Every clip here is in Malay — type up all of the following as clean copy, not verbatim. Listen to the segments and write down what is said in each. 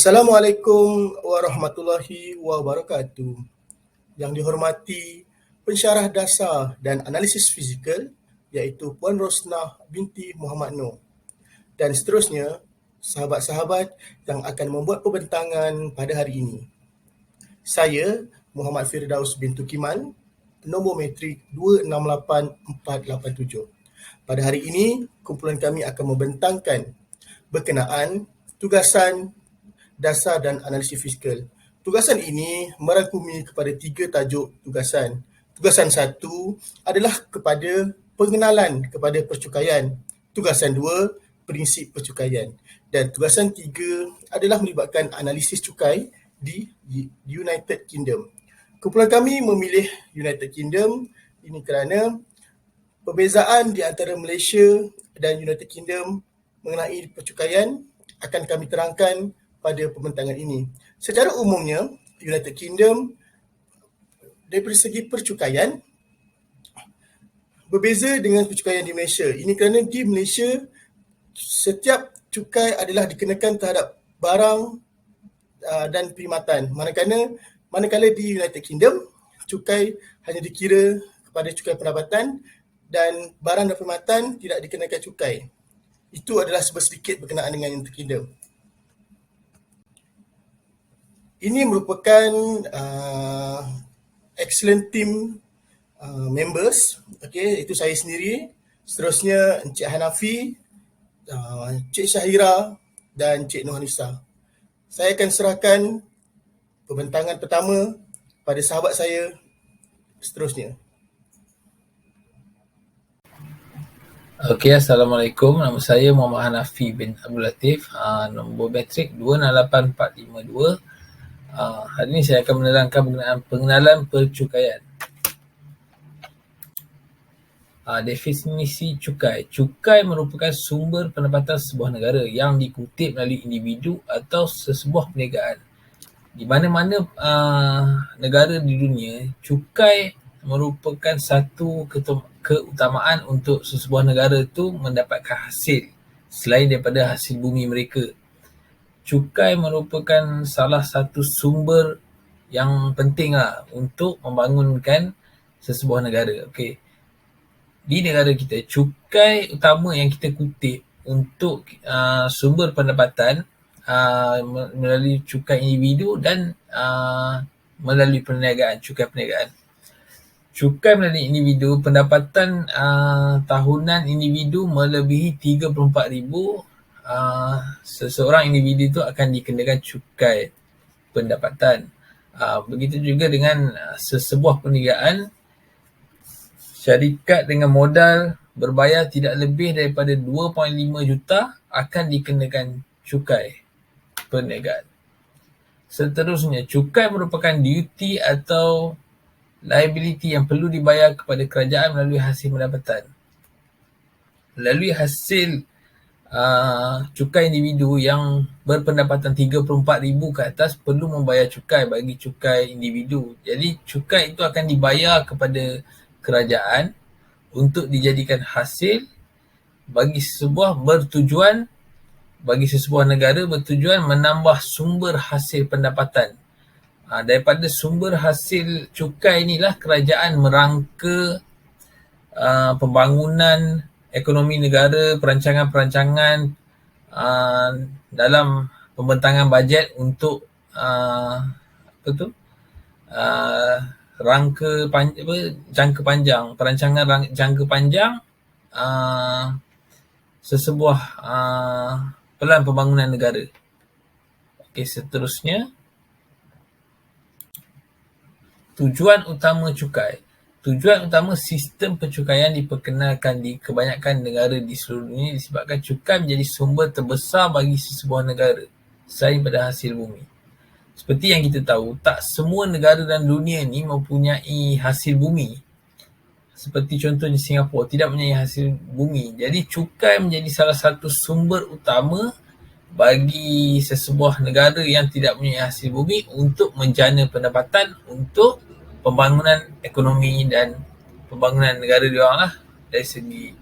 Assalamualaikum warahmatullahi wabarakatuh. Yang dihormati pensyarah dasar dan analisis fizikal iaitu Puan Rosnah binti Muhammad Noor. Dan seterusnya, sahabat-sahabat yang akan membuat pembentangan pada hari ini. Saya, Muhammad Firdaus bin Tukiman, nombor metrik 268487. Pada hari ini, kumpulan kami akan membentangkan berkenaan tugasan dasar dan analisis fiskal. Tugasan ini merangkumi kepada 3 tajuk tugasan. Tugasan 1 adalah kepada pengenalan kepada percukaian. Tugasan 2, prinsip percukaian. Dan tugasan 3 adalah melibatkan analisis cukai di United Kingdom. Kumpulan kami memilih United Kingdom ini kerana perbezaan di antara Malaysia dan United Kingdom mengenai percukaian akan kami terangkan pada pembentangan ini. Secara umumnya, United Kingdom daripada segi percukaian berbeza dengan percukaian di Malaysia. Ini kerana di Malaysia, setiap cukai adalah dikenakan terhadap barang dan perkhidmatan. Manakala di United Kingdom, cukai hanya dikira kepada cukai pendapatan dan barang dan perkhidmatan tidak dikenakan cukai. Itu adalah sedikit berkenaan dengan United Kingdom. Ini merupakan excellent team members. Okay, itu saya sendiri. Seterusnya Encik Hanafi, Encik Syahira dan Encik Nurhanisa. Saya akan serahkan pembentangan pertama pada sahabat saya seterusnya. Okey, Assalamualaikum. Nama saya Muhammad Hanafi bin Abdul Latif. Nombor metrik 268452. Hari ini saya akan menerangkan mengenai pengenalan percukaian. Definisi cukai. Cukai merupakan sumber pendapatan sebuah negara yang dikutip melalui individu atau sesebuah perniagaan. Di mana-mana negara di dunia, cukai merupakan satu keutamaan untuk sesebuah negara itu mendapatkan hasil selain daripada hasil bumi mereka. Cukai merupakan salah satu sumber yang penting untuk membangunkan sesebuah negara. Okey. Di negara kita, cukai utama yang kita kutip untuk sumber pendapatan melalui cukai individu dan melalui perniagaan, cukai perniagaan. Cukai melalui individu, pendapatan tahunan individu melebihi 34,000, seseorang individu itu akan dikenakan cukai pendapatan. Begitu juga dengan sesebuah perniagaan, syarikat dengan modal berbayar tidak lebih daripada 2.5 juta akan dikenakan cukai perniagaan. Seterusnya, cukai merupakan duty atau liability yang perlu dibayar kepada kerajaan melalui hasil pendapatan. Melalui hasil cukai individu yang berpendapatan 34,000 ke atas perlu membayar cukai bagi cukai individu. Jadi cukai itu akan dibayar kepada kerajaan untuk dijadikan hasil bagi sebuah bertujuan, bagi sesebuah negara bertujuan menambah sumber hasil pendapatan. Daripada sumber hasil cukai inilah kerajaan merangka pembangunan ekonomi negara, perancangan-perancangan dalam pembentangan bajet untuk jangka panjang, perancangan jangka panjang sesebuah pelan pembangunan negara. Okey, seterusnya, tujuan utama cukai. Tujuan utama sistem percukaian diperkenalkan di kebanyakan negara di seluruh dunia disebabkan cukai menjadi sumber terbesar bagi sesebuah negara selain pada hasil bumi. Seperti yang kita tahu, tak semua negara dalam dunia ni mempunyai hasil bumi. Seperti contohnya Singapura tidak mempunyai hasil bumi. Jadi cukai menjadi salah satu sumber utama bagi sesebuah negara yang tidak mempunyai hasil bumi untuk menjana pendapatan untuk pembangunan ekonomi dan pembangunan negara diorang dari segi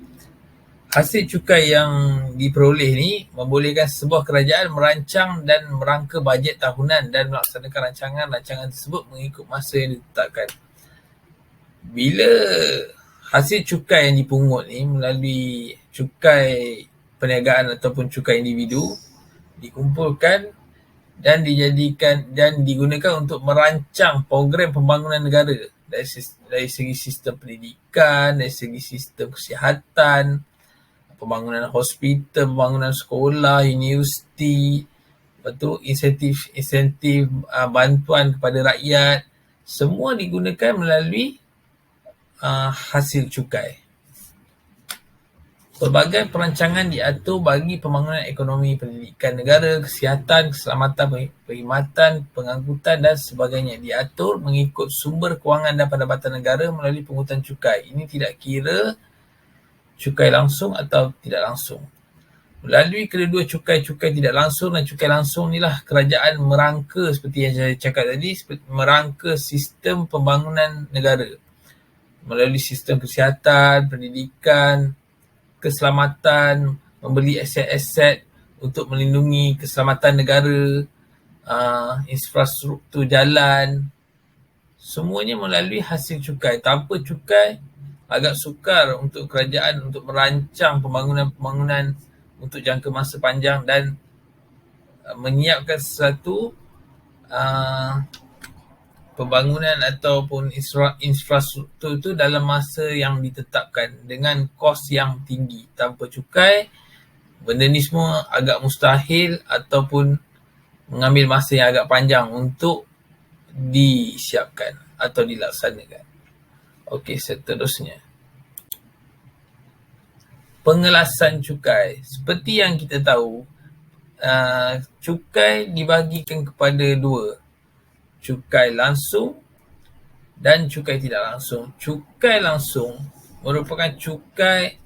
hasil cukai yang diperoleh ni membolehkan sebuah kerajaan merancang dan merangka bajet tahunan dan melaksanakan rancangan-rancangan tersebut mengikut masa yang ditetapkan. Bila hasil cukai yang dipungut ni melalui cukai perniagaan ataupun cukai individu dikumpulkan dan dijadikan dan digunakan untuk merancang program pembangunan negara dari segi sistem pendidikan, dari segi sistem kesihatan, pembangunan hospital, pembangunan sekolah, universiti, lepas tu insentif bantuan kepada rakyat, semua digunakan melalui hasil cukai. Pelbagai perancangan diatur bagi pembangunan ekonomi, pendidikan negara, kesihatan, keselamatan, perkhidmatan, pengangkutan dan sebagainya. Diatur mengikut sumber kewangan dan pendapatan negara melalui pungutan cukai. Ini tidak kira cukai langsung atau tidak langsung. Melalui kedua-dua cukai tidak langsung dan cukai langsung inilah kerajaan merangka, seperti yang saya cakap tadi, merangka sistem pembangunan negara melalui sistem kesihatan, pendidikan, keselamatan, membeli aset-aset untuk melindungi keselamatan negara, infrastruktur jalan, semuanya melalui hasil cukai. Tanpa cukai, agak sukar untuk kerajaan untuk merancang pembangunan untuk jangka masa panjang dan menyiapkan sesuatu pembangunan ataupun infrastruktur itu dalam masa yang ditetapkan dengan kos yang tinggi. Tanpa cukai, benda ni semua agak mustahil ataupun mengambil masa yang agak panjang untuk disiapkan atau dilaksanakan. Okey, seterusnya. Pengelasan cukai. Seperti yang kita tahu, cukai dibahagikan kepada dua. Cukai langsung dan cukai tidak langsung. Cukai langsung merupakan cukai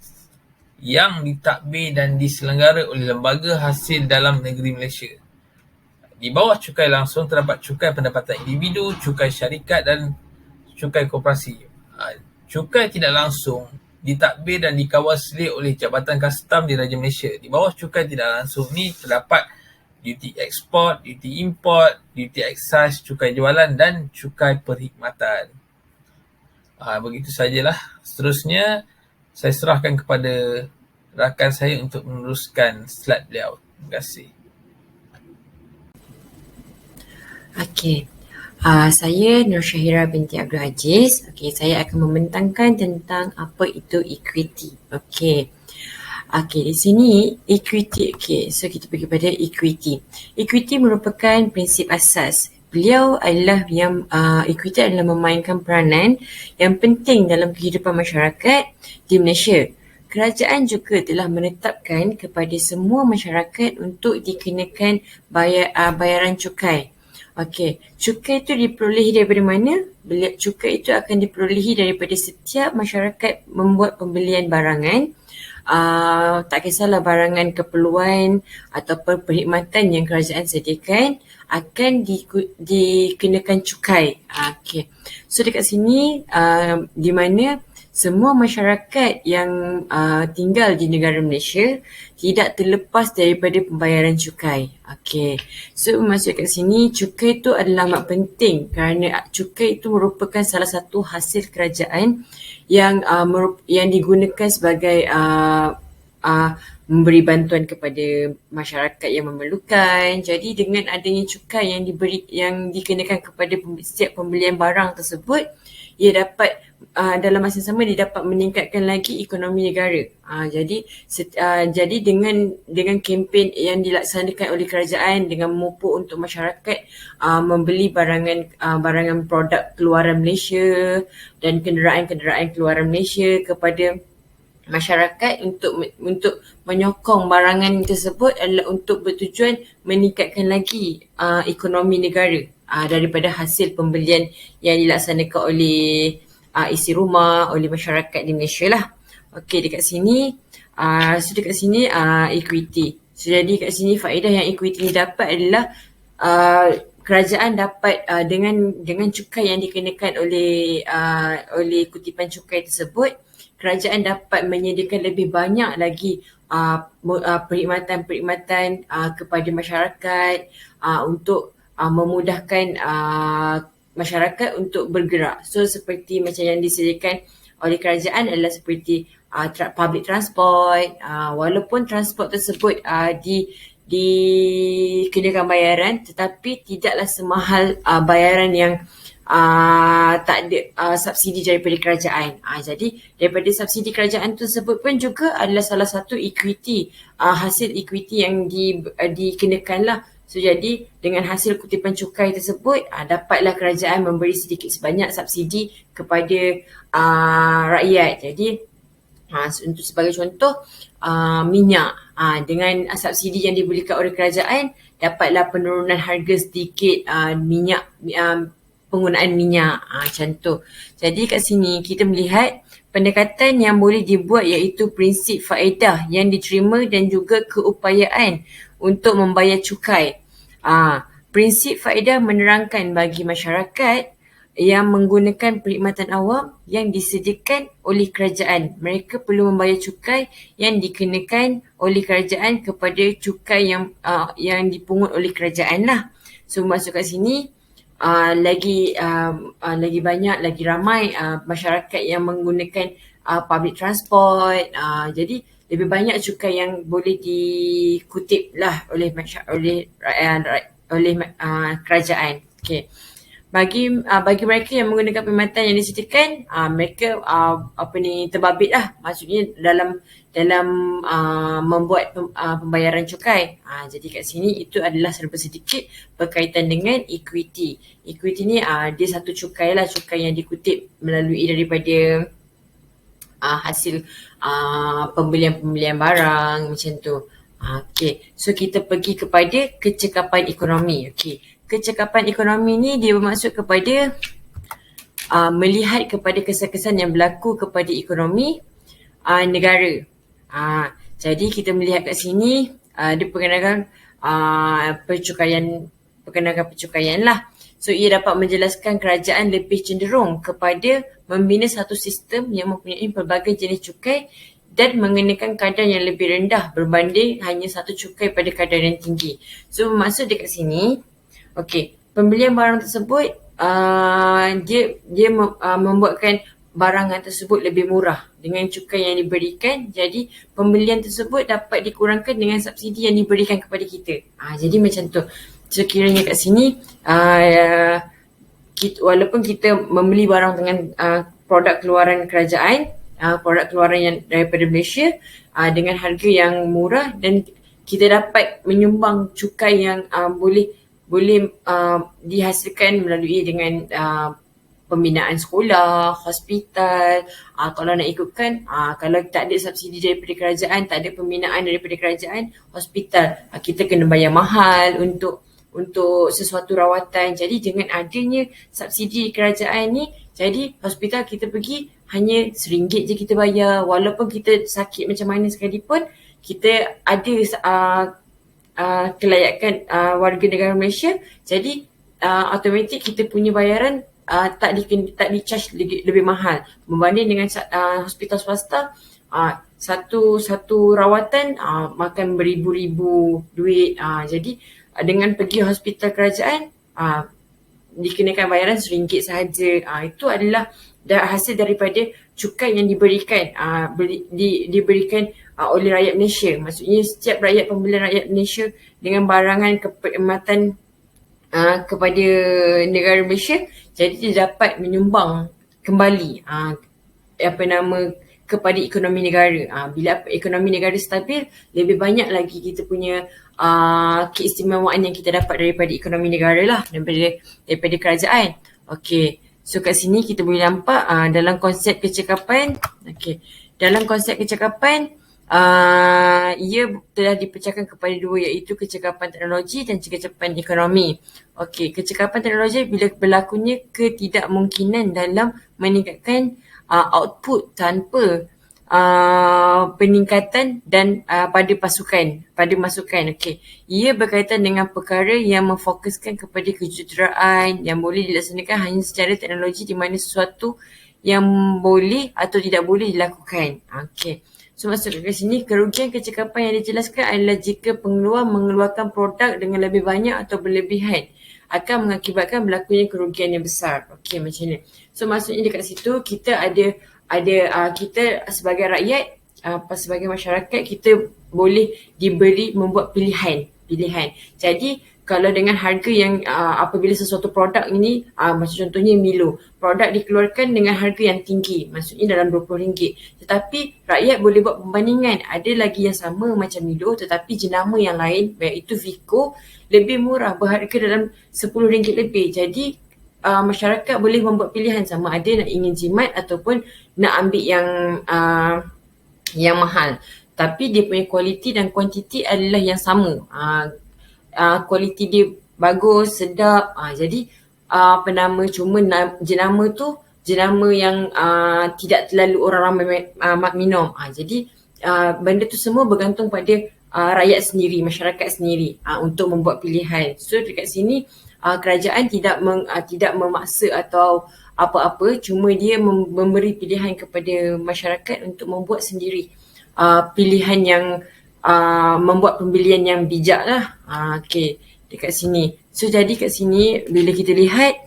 yang ditadbir dan diselenggara oleh lembaga hasil dalam negeri Malaysia. Di bawah cukai langsung terdapat cukai pendapatan individu, cukai syarikat dan cukai koperasi. Cukai tidak langsung ditadbir dan dikawal selit oleh Jabatan Kastam Diraja Malaysia. Di bawah cukai tidak langsung ni terdapat duty ekspor, duty import, duty excise, cukai jualan dan cukai perkhidmatan. Begitu sajalah. Seterusnya, saya serahkan kepada rakan saya untuk meneruskan slide beliau. Terima kasih. Okey. Saya Nur Syahira binti Abdul Aziz. Okey, saya akan membentangkan tentang apa itu equity. Okey. Okey, di sini equity. Okey, so kita pergi pada equity. Equity merupakan prinsip asas. Beliau adalah equity adalah memainkan peranan yang penting dalam kehidupan masyarakat di Malaysia. Kerajaan juga telah menetapkan kepada semua masyarakat untuk dikenakan bayaran cukai. Okey, cukai itu diperolehi daripada mana? Cukai itu akan diperolehi daripada setiap masyarakat membuat pembelian barangan. Tak kisahlah barangan keperluan ataupun perkhidmatan yang kerajaan sediakan akan dikenakan cukai. Okey. So dekat sini di mana semua masyarakat yang tinggal di negara Malaysia tidak terlepas daripada pembayaran cukai. Okey. So maksud kat sini cukai itu adalah amat penting kerana cukai itu merupakan salah satu hasil kerajaan yang digunakan sebagai memberi bantuan kepada masyarakat yang memerlukan. Jadi dengan adanya cukai yang dikenakan kepada setiap pembelian barang tersebut, ia dapat dalam masa sama dia dapat meningkatkan lagi ekonomi negara. Jadi dengan kempen yang dilaksanakan oleh kerajaan dengan memupuk untuk masyarakat membeli barangan produk keluaran Malaysia dan kenderaan-kenderaan keluaran Malaysia kepada masyarakat untuk menyokong barangan tersebut adalah untuk bertujuan meningkatkan lagi ekonomi negara daripada hasil pembelian yang dilaksanakan oleh isi rumah, oleh masyarakat di Malaysia lah. Okey, dekat sini equity. So jadi kat sini faedah yang equity ni dapat adalah kerajaan dapat dengan cukai yang dikenakan oleh kutipan cukai tersebut, kerajaan dapat menyediakan lebih banyak lagi perkhidmatan-perkhidmatan kepada masyarakat untuk memudahkan masyarakat untuk bergerak. So seperti macam yang disediakan oleh kerajaan adalah seperti public transport, walaupun transport tersebut dikenakan bayaran, tetapi tidaklah semahal bayaran yang tak ada subsidi daripada kerajaan. Jadi daripada subsidi kerajaan tersebut pun juga adalah salah satu equity, hasil equity yang dikenakan lah. So jadi dengan hasil kutipan cukai tersebut dapatlah kerajaan memberi sedikit sebanyak subsidi kepada rakyat. Jadi untuk sebagai contoh minyak, dengan subsidi yang diberikan oleh kerajaan dapatlah penurunan harga sedikit minyak, penggunaan minyak macam tu. Jadi kat sini kita melihat pendekatan yang boleh dibuat iaitu prinsip faedah yang diterima dan juga keupayaan untuk membayar cukai. Prinsip faedah menerangkan bagi masyarakat yang menggunakan perkhidmatan awam yang disediakan oleh kerajaan, mereka perlu membayar cukai yang dikenakan oleh kerajaan kepada cukai yang dipungut oleh kerajaan lah. So masuk kat sini lagi banyak, lagi ramai masyarakat yang menggunakan public transport. Jadi lebih banyak cukai yang boleh dikutip lah oleh kerajaan. Okay. Bagi mereka yang menggunakan perkhidmatan yang disediakan, mereka terbabit lah, maksudnya dalam membuat pembayaran cukai. Jadi kat sini itu adalah serba sedikit berkaitan dengan equity. Equity ni dia satu cukai lah, cukai yang dikutip melalui daripada hasil pembelian barang macam tu. Okay, so kita pergi kepada kecekapan ekonomi. Okay, kecekapan ekonomi ni dia bermaksud kepada melihat kepada kesan-kesan yang berlaku kepada ekonomi negara. Jadi kita melihat kat sini dia perkenalkan percukaian lah. So ia dapat menjelaskan kerajaan lebih cenderung kepada membina satu sistem yang mempunyai pelbagai jenis cukai dan mengenakan kadar yang lebih rendah berbanding hanya satu cukai pada kadar yang tinggi. So maksud dekat sini, okey, pembelian barang tersebut dia membuatkan barangan tersebut lebih murah dengan cukai yang diberikan. Jadi pembelian tersebut dapat dikurangkan dengan subsidi yang diberikan kepada kita. Jadi macam tu. Sekiranya kat sini walaupun kita membeli barang dengan produk keluaran kerajaan, produk keluaran yang daripada Malaysia dengan harga yang murah, dan kita dapat menyumbang cukai yang boleh dihasilkan melalui dengan pembinaan sekolah, hospital. Kalau nak ikutkan, kalau tak ada subsidi daripada kerajaan, tak ada pembinaan daripada kerajaan, hospital kita kena bayar mahal untuk sesuatu rawatan. Jadi dengan adanya subsidi kerajaan ni, jadi hospital kita pergi hanya RM1 je kita bayar. Walaupun kita sakit macam mana sekalipun, kita ada kelayakan warga negara Malaysia. Jadi automatik kita punya bayaran tak di-charge lebih mahal berbanding dengan hospital swasta. Satu rawatan makan beribu-ribu duit. Jadi dengan pergi hospital kerajaan dikenakan bayaran RM1 sahaja. Itu adalah hasil daripada cukai yang diberikan oleh rakyat Malaysia. Maksudnya setiap pembelian rakyat Malaysia dengan barangan keperkhidmatan kepada negara Malaysia, jadi dia dapat menyumbang kembali kepada ekonomi negara. Bila ekonomi negara stabil, lebih banyak lagi kita punya keistimewaan yang kita dapat daripada ekonomi negara lah, daripada kerajaan. Okey, so kat sini kita boleh nampak dalam konsep kecekapan. Okey, dalam konsep kecekapan ia telah dipecahkan kepada dua, iaitu kecekapan teknologi dan kecekapan ekonomi. Okey, kecekapan teknologi bila berlakunya ketidakmungkinan dalam meningkatkan output tanpa peningkatan dan pada masukan. Okey. Ia berkaitan dengan perkara yang memfokuskan kepada kejuruteraan yang boleh dilaksanakan hanya secara teknologi di mana sesuatu yang boleh atau tidak boleh dilakukan. Okey. So maksud kat sini, kerugian kecekapan yang dijelaskan adalah jika pengeluar mengeluarkan produk dengan lebih banyak atau berlebihan akan mengakibatkan berlakunya kerugian yang besar. Okey, macam ni. So maksudnya dekat situ kita kita sebagai rakyat, sebagai masyarakat, kita boleh membuat pilihan. Jadi kalau dengan harga yang apabila sesuatu produk ini, macam contohnya Milo, produk dikeluarkan dengan harga yang tinggi, maksudnya dalam RM20, tetapi rakyat boleh buat perbandingan, ada lagi yang sama macam Milo tetapi jenama yang lain, iaitu Vico, lebih murah, berharga dalam RM10 lebih. Jadi masyarakat boleh membuat pilihan sama ada nak ingin jimat ataupun nak ambil yang mahal. Tapi dia punya kualiti dan kuantiti adalah yang sama. Kualiti dia bagus, sedap. Jadi jenama tu jenama yang tidak terlalu orang ramai minum. Jadi benda tu semua bergantung pada rakyat sendiri, masyarakat sendiri untuk membuat pilihan. So dekat sini kerajaan tidak memaksa atau apa-apa, cuma dia memberi pilihan kepada masyarakat untuk membuat sendiri pilihan yang membuat pembelian yang bijak lah. Okey, dekat sini. So jadi kat sini bila kita lihat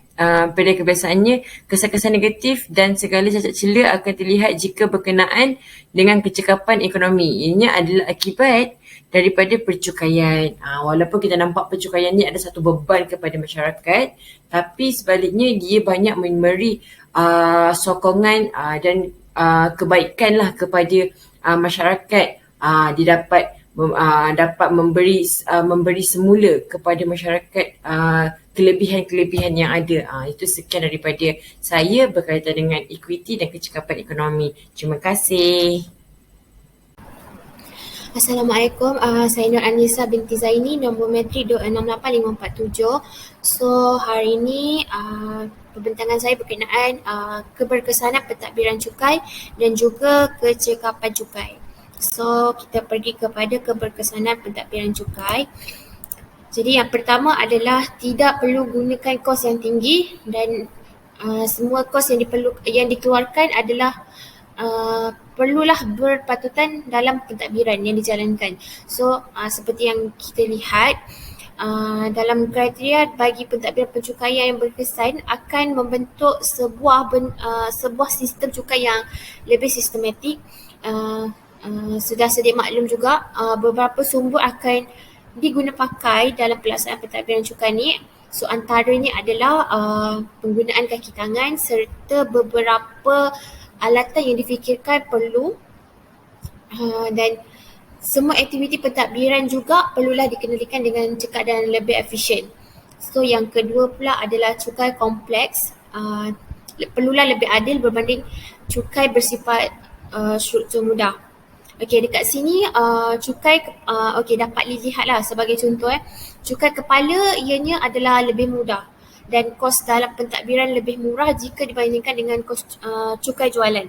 pada kebiasaannya, kesan-kesan negatif dan segala cacat celah akan terlihat jika berkenaan dengan kecekapan ekonomi. Ianya adalah akibat daripada percukaian. Walaupun kita nampak percukaian ni ada satu beban kepada masyarakat, tapi sebaliknya dia banyak memberi sokongan dan kebaikan lah kepada masyarakat. Dia dapat memberi semula kepada masyarakat kelebihan-kelebihan yang ada. Itu sekian daripada saya berkaitan dengan equity dan kecekapan ekonomi. Terima kasih. Assalamualaikum, saya Nur Anissa binti Zaini, nombor matrik 268547. So hari ini perbincangan saya berkenaan keberkesanan pentadbiran cukai dan juga kecekapan cukai. So kita pergi kepada keberkesanan pentadbiran cukai. Jadi yang pertama adalah tidak perlu gunakan kos yang tinggi dan semua kos yang dikeluarkan adalah perlulah berpatutan dalam pentadbiran yang dijalankan. So seperti yang kita lihat, dalam kriteria bagi pentadbiran pencukaian yang berkesan akan membentuk sebuah sistem cukai yang lebih sistematik. Sudah sedia maklum juga, beberapa sumber akan digunapakai dalam pelaksanaan pentadbiran cukai ni. So antaranya adalah penggunaan kaki tangan serta beberapa alatan yang difikirkan perlu, dan semua aktiviti pentadbiran juga perlulah dikendalikan dengan cekap dan lebih efisien. So yang kedua pula adalah cukai kompleks, perlulah lebih adil berbanding cukai bersifat struktur mudah. Okey, dekat sini cukai dapat dilihatlah sebagai contoh, cukai kepala ianya adalah lebih mudah dan kos dalam pentadbiran lebih murah jika dibandingkan dengan kos cukai jualan.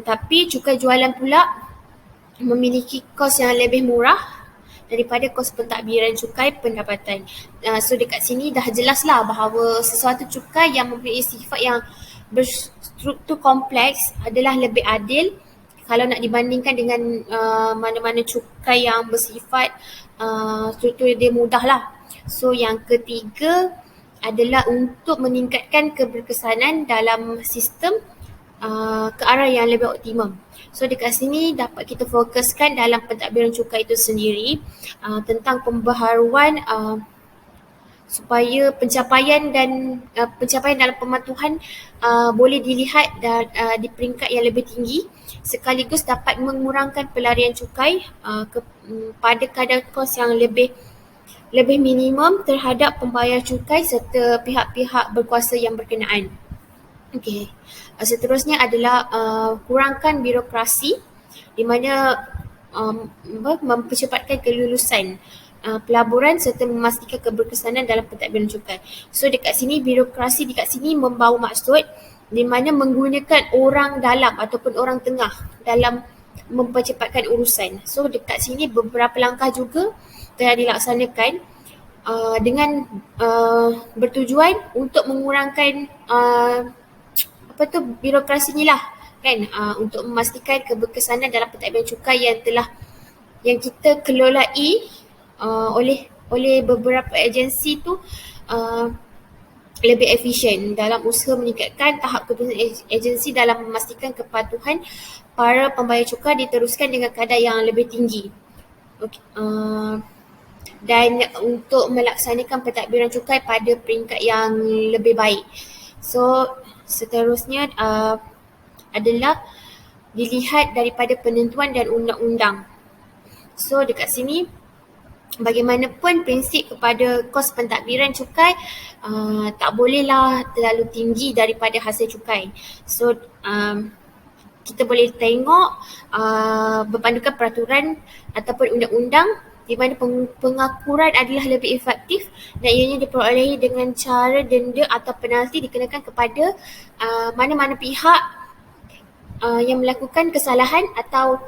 Tapi cukai jualan pula memiliki kos yang lebih murah daripada kos pentadbiran cukai pendapatan. So dekat sini dah jelaslah bahawa sesuatu cukai yang mempunyai sifat yang berstruktur kompleks adalah lebih adil kalau nak dibandingkan dengan mana-mana cukai yang bersifat struktur dia mudah lah. So yang ketiga adalah untuk meningkatkan keberkesanan dalam sistem ke arah yang lebih optimum. So dekat sini dapat kita fokuskan dalam pentadbiran cukai itu sendiri tentang pembaharuan supaya pencapaian dalam pematuhan boleh dilihat di peringkat yang lebih tinggi, sekaligus dapat mengurangkan pelarian cukai pada kadar kos yang lebih minimum terhadap pembayar cukai serta pihak-pihak berkuasa yang berkenaan. Okey. Seterusnya adalah kurangkan birokrasi di mana mempercepatkan kelulusan pelaburan serta memastikan keberkesanan dalam pentadbiran cukai. So dekat sini birokrasi dekat sini membawa maksud di mana menggunakan orang dalam ataupun orang tengah dalam mempercepatkan urusan. So dekat sini beberapa langkah juga telah dilaksanakan dengan bertujuan untuk mengurangkan birokrasi ni lah kan, untuk memastikan keberkesanan dalam pentadbiran cukai yang kita kelolai oleh beberapa agensi tu lebih efisien dalam usaha meningkatkan tahap keputusan agensi dalam memastikan kepatuhan para pembayar cukai diteruskan dengan kadar yang lebih tinggi. Okay. Dan untuk melaksanakan pentadbiran cukai pada peringkat yang lebih baik. So seterusnya adalah dilihat daripada penentuan dan undang-undang. So dekat sini bagaimanapun prinsip kepada kos pentadbiran cukai tak bolehlah terlalu tinggi daripada hasil cukai. So kita boleh tengok berpandukan peraturan ataupun undang-undang di mana pengakuran adalah lebih efektif dan ianya diperolehi dengan cara denda atau penalti dikenakan kepada mana-mana pihak yang melakukan kesalahan atau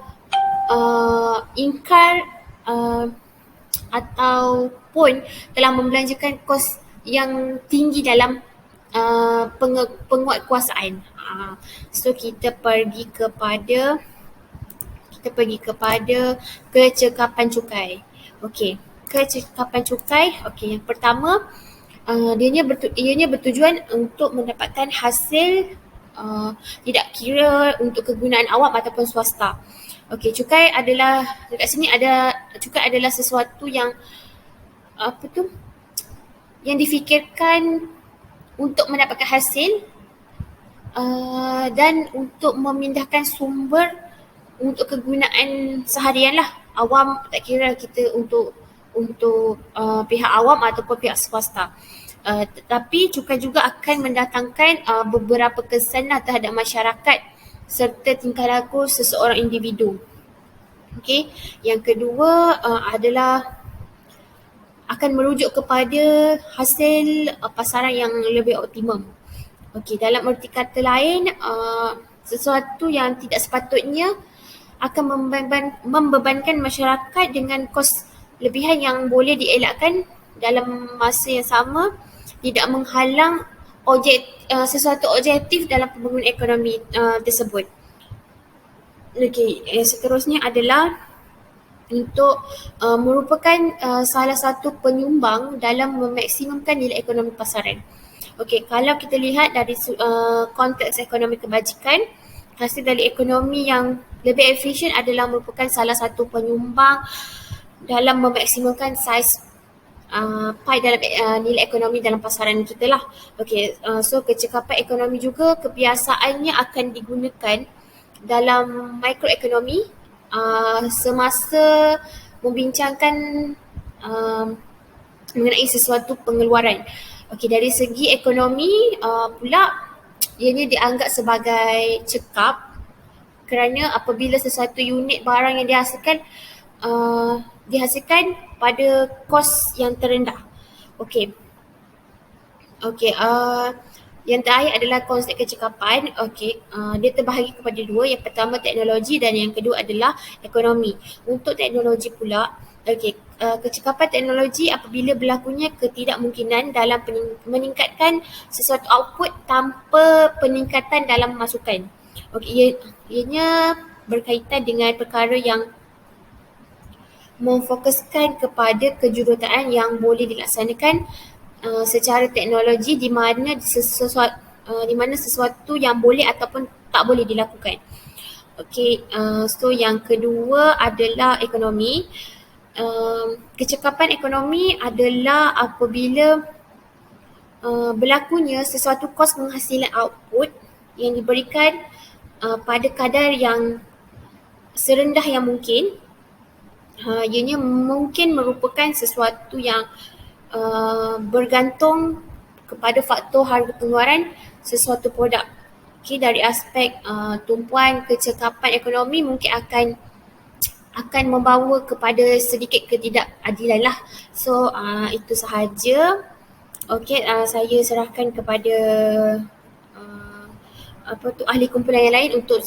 ingkar ataupun telah membelanjakan kos yang tinggi dalam penguatkuasaan. So kita pergi kepada kecekapan cukai. Okey, kecekapan cukai. Okey, yang pertama ianya bertujuan untuk mendapatkan hasil tidak kira untuk kegunaan awam ataupun swasta. Okey, cukai adalah sesuatu yang yang difikirkan untuk mendapatkan hasil dan untuk memindahkan sumber untuk kegunaan seharian lah. Awam tak kira kita untuk pihak awam ataupun pihak swasta. Tetapi cukai juga akan mendatangkan beberapa kesan terhadap masyarakat serta tingkah laku seseorang individu. Okey, yang kedua adalah akan merujuk kepada hasil pasaran yang lebih optimum. Okey, dalam erti kata lain, sesuatu yang tidak sepatutnya akan membebankan masyarakat dengan kos lebihan yang boleh dielakkan dalam masa yang sama, tidak menghalang sesuatu objektif dalam pembangunan ekonomi tersebut. Okey, seterusnya adalah untuk merupakan salah satu penyumbang dalam memaksimumkan nilai ekonomi pasaran. Okey, kalau kita lihat dari konteks ekonomi kebajikan, hasil dari ekonomi yang lebih efisien adalah merupakan salah satu penyumbang dalam memaksimumkan saiz pie dalam nilai ekonomi dalam pasaran kita lah. Okey, so kecekapan ekonomi juga kebiasaannya akan digunakan dalam mikroekonomi semasa membincangkan mengenai sesuatu pengeluaran. Okey, dari segi ekonomi pula ianya dianggap sebagai cekap kerana apabila sesuatu unit barang yang dihasilkan pada kos yang terendah. Okey. Yang terakhir adalah konsep kecekapan. Okey, dia terbahagi kepada dua. Yang pertama teknologi dan yang kedua adalah ekonomi. Untuk teknologi pula, okey, kecekapan teknologi apabila berlakunya ketidakmungkinan dalam meningkatkan sesuatu output tanpa peningkatan dalam masukan. Okey, ianya berkaitan dengan perkara yang memfokuskan kepada kejuruteraan yang boleh dilaksanakan secara teknologi di mana sesuatu yang boleh ataupun tak boleh dilakukan. Okey, so yang kedua adalah ekonomi. Kecekapan ekonomi adalah apabila berlakunya sesuatu kos penghasilan output yang diberikan pada kadar yang serendah yang mungkin. Ianya mungkin merupakan sesuatu yang bergantung kepada faktor harga pengeluaran sesuatu produk. Okay, dari aspek tumpuan kecekapan ekonomi mungkin akan membawa kepada sedikit ketidakadilan lah. So itu sahaja. Okay, saya serahkan kepada ahli kumpulan yang lain untuk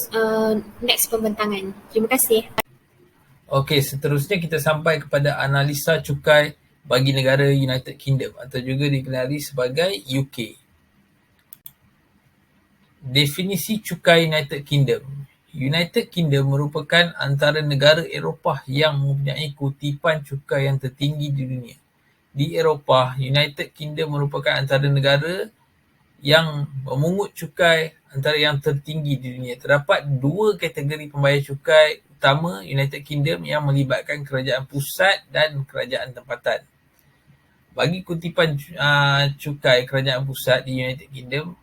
next pembentangan. Terima kasih. Okey, seterusnya kita sampai kepada analisa cukai bagi negara United Kingdom atau juga dikenali sebagai UK. Definisi cukai United Kingdom. United Kingdom merupakan antara negara Eropah yang mempunyai kutipan cukai yang tertinggi di dunia. Di Eropah, United Kingdom merupakan antara negara yang memungut cukai antara yang tertinggi di dunia. Terdapat dua kategori pembayar cukai utama United Kingdom yang melibatkan kerajaan pusat dan kerajaan tempatan. Bagi kutipan cukai kerajaan pusat di United Kingdom,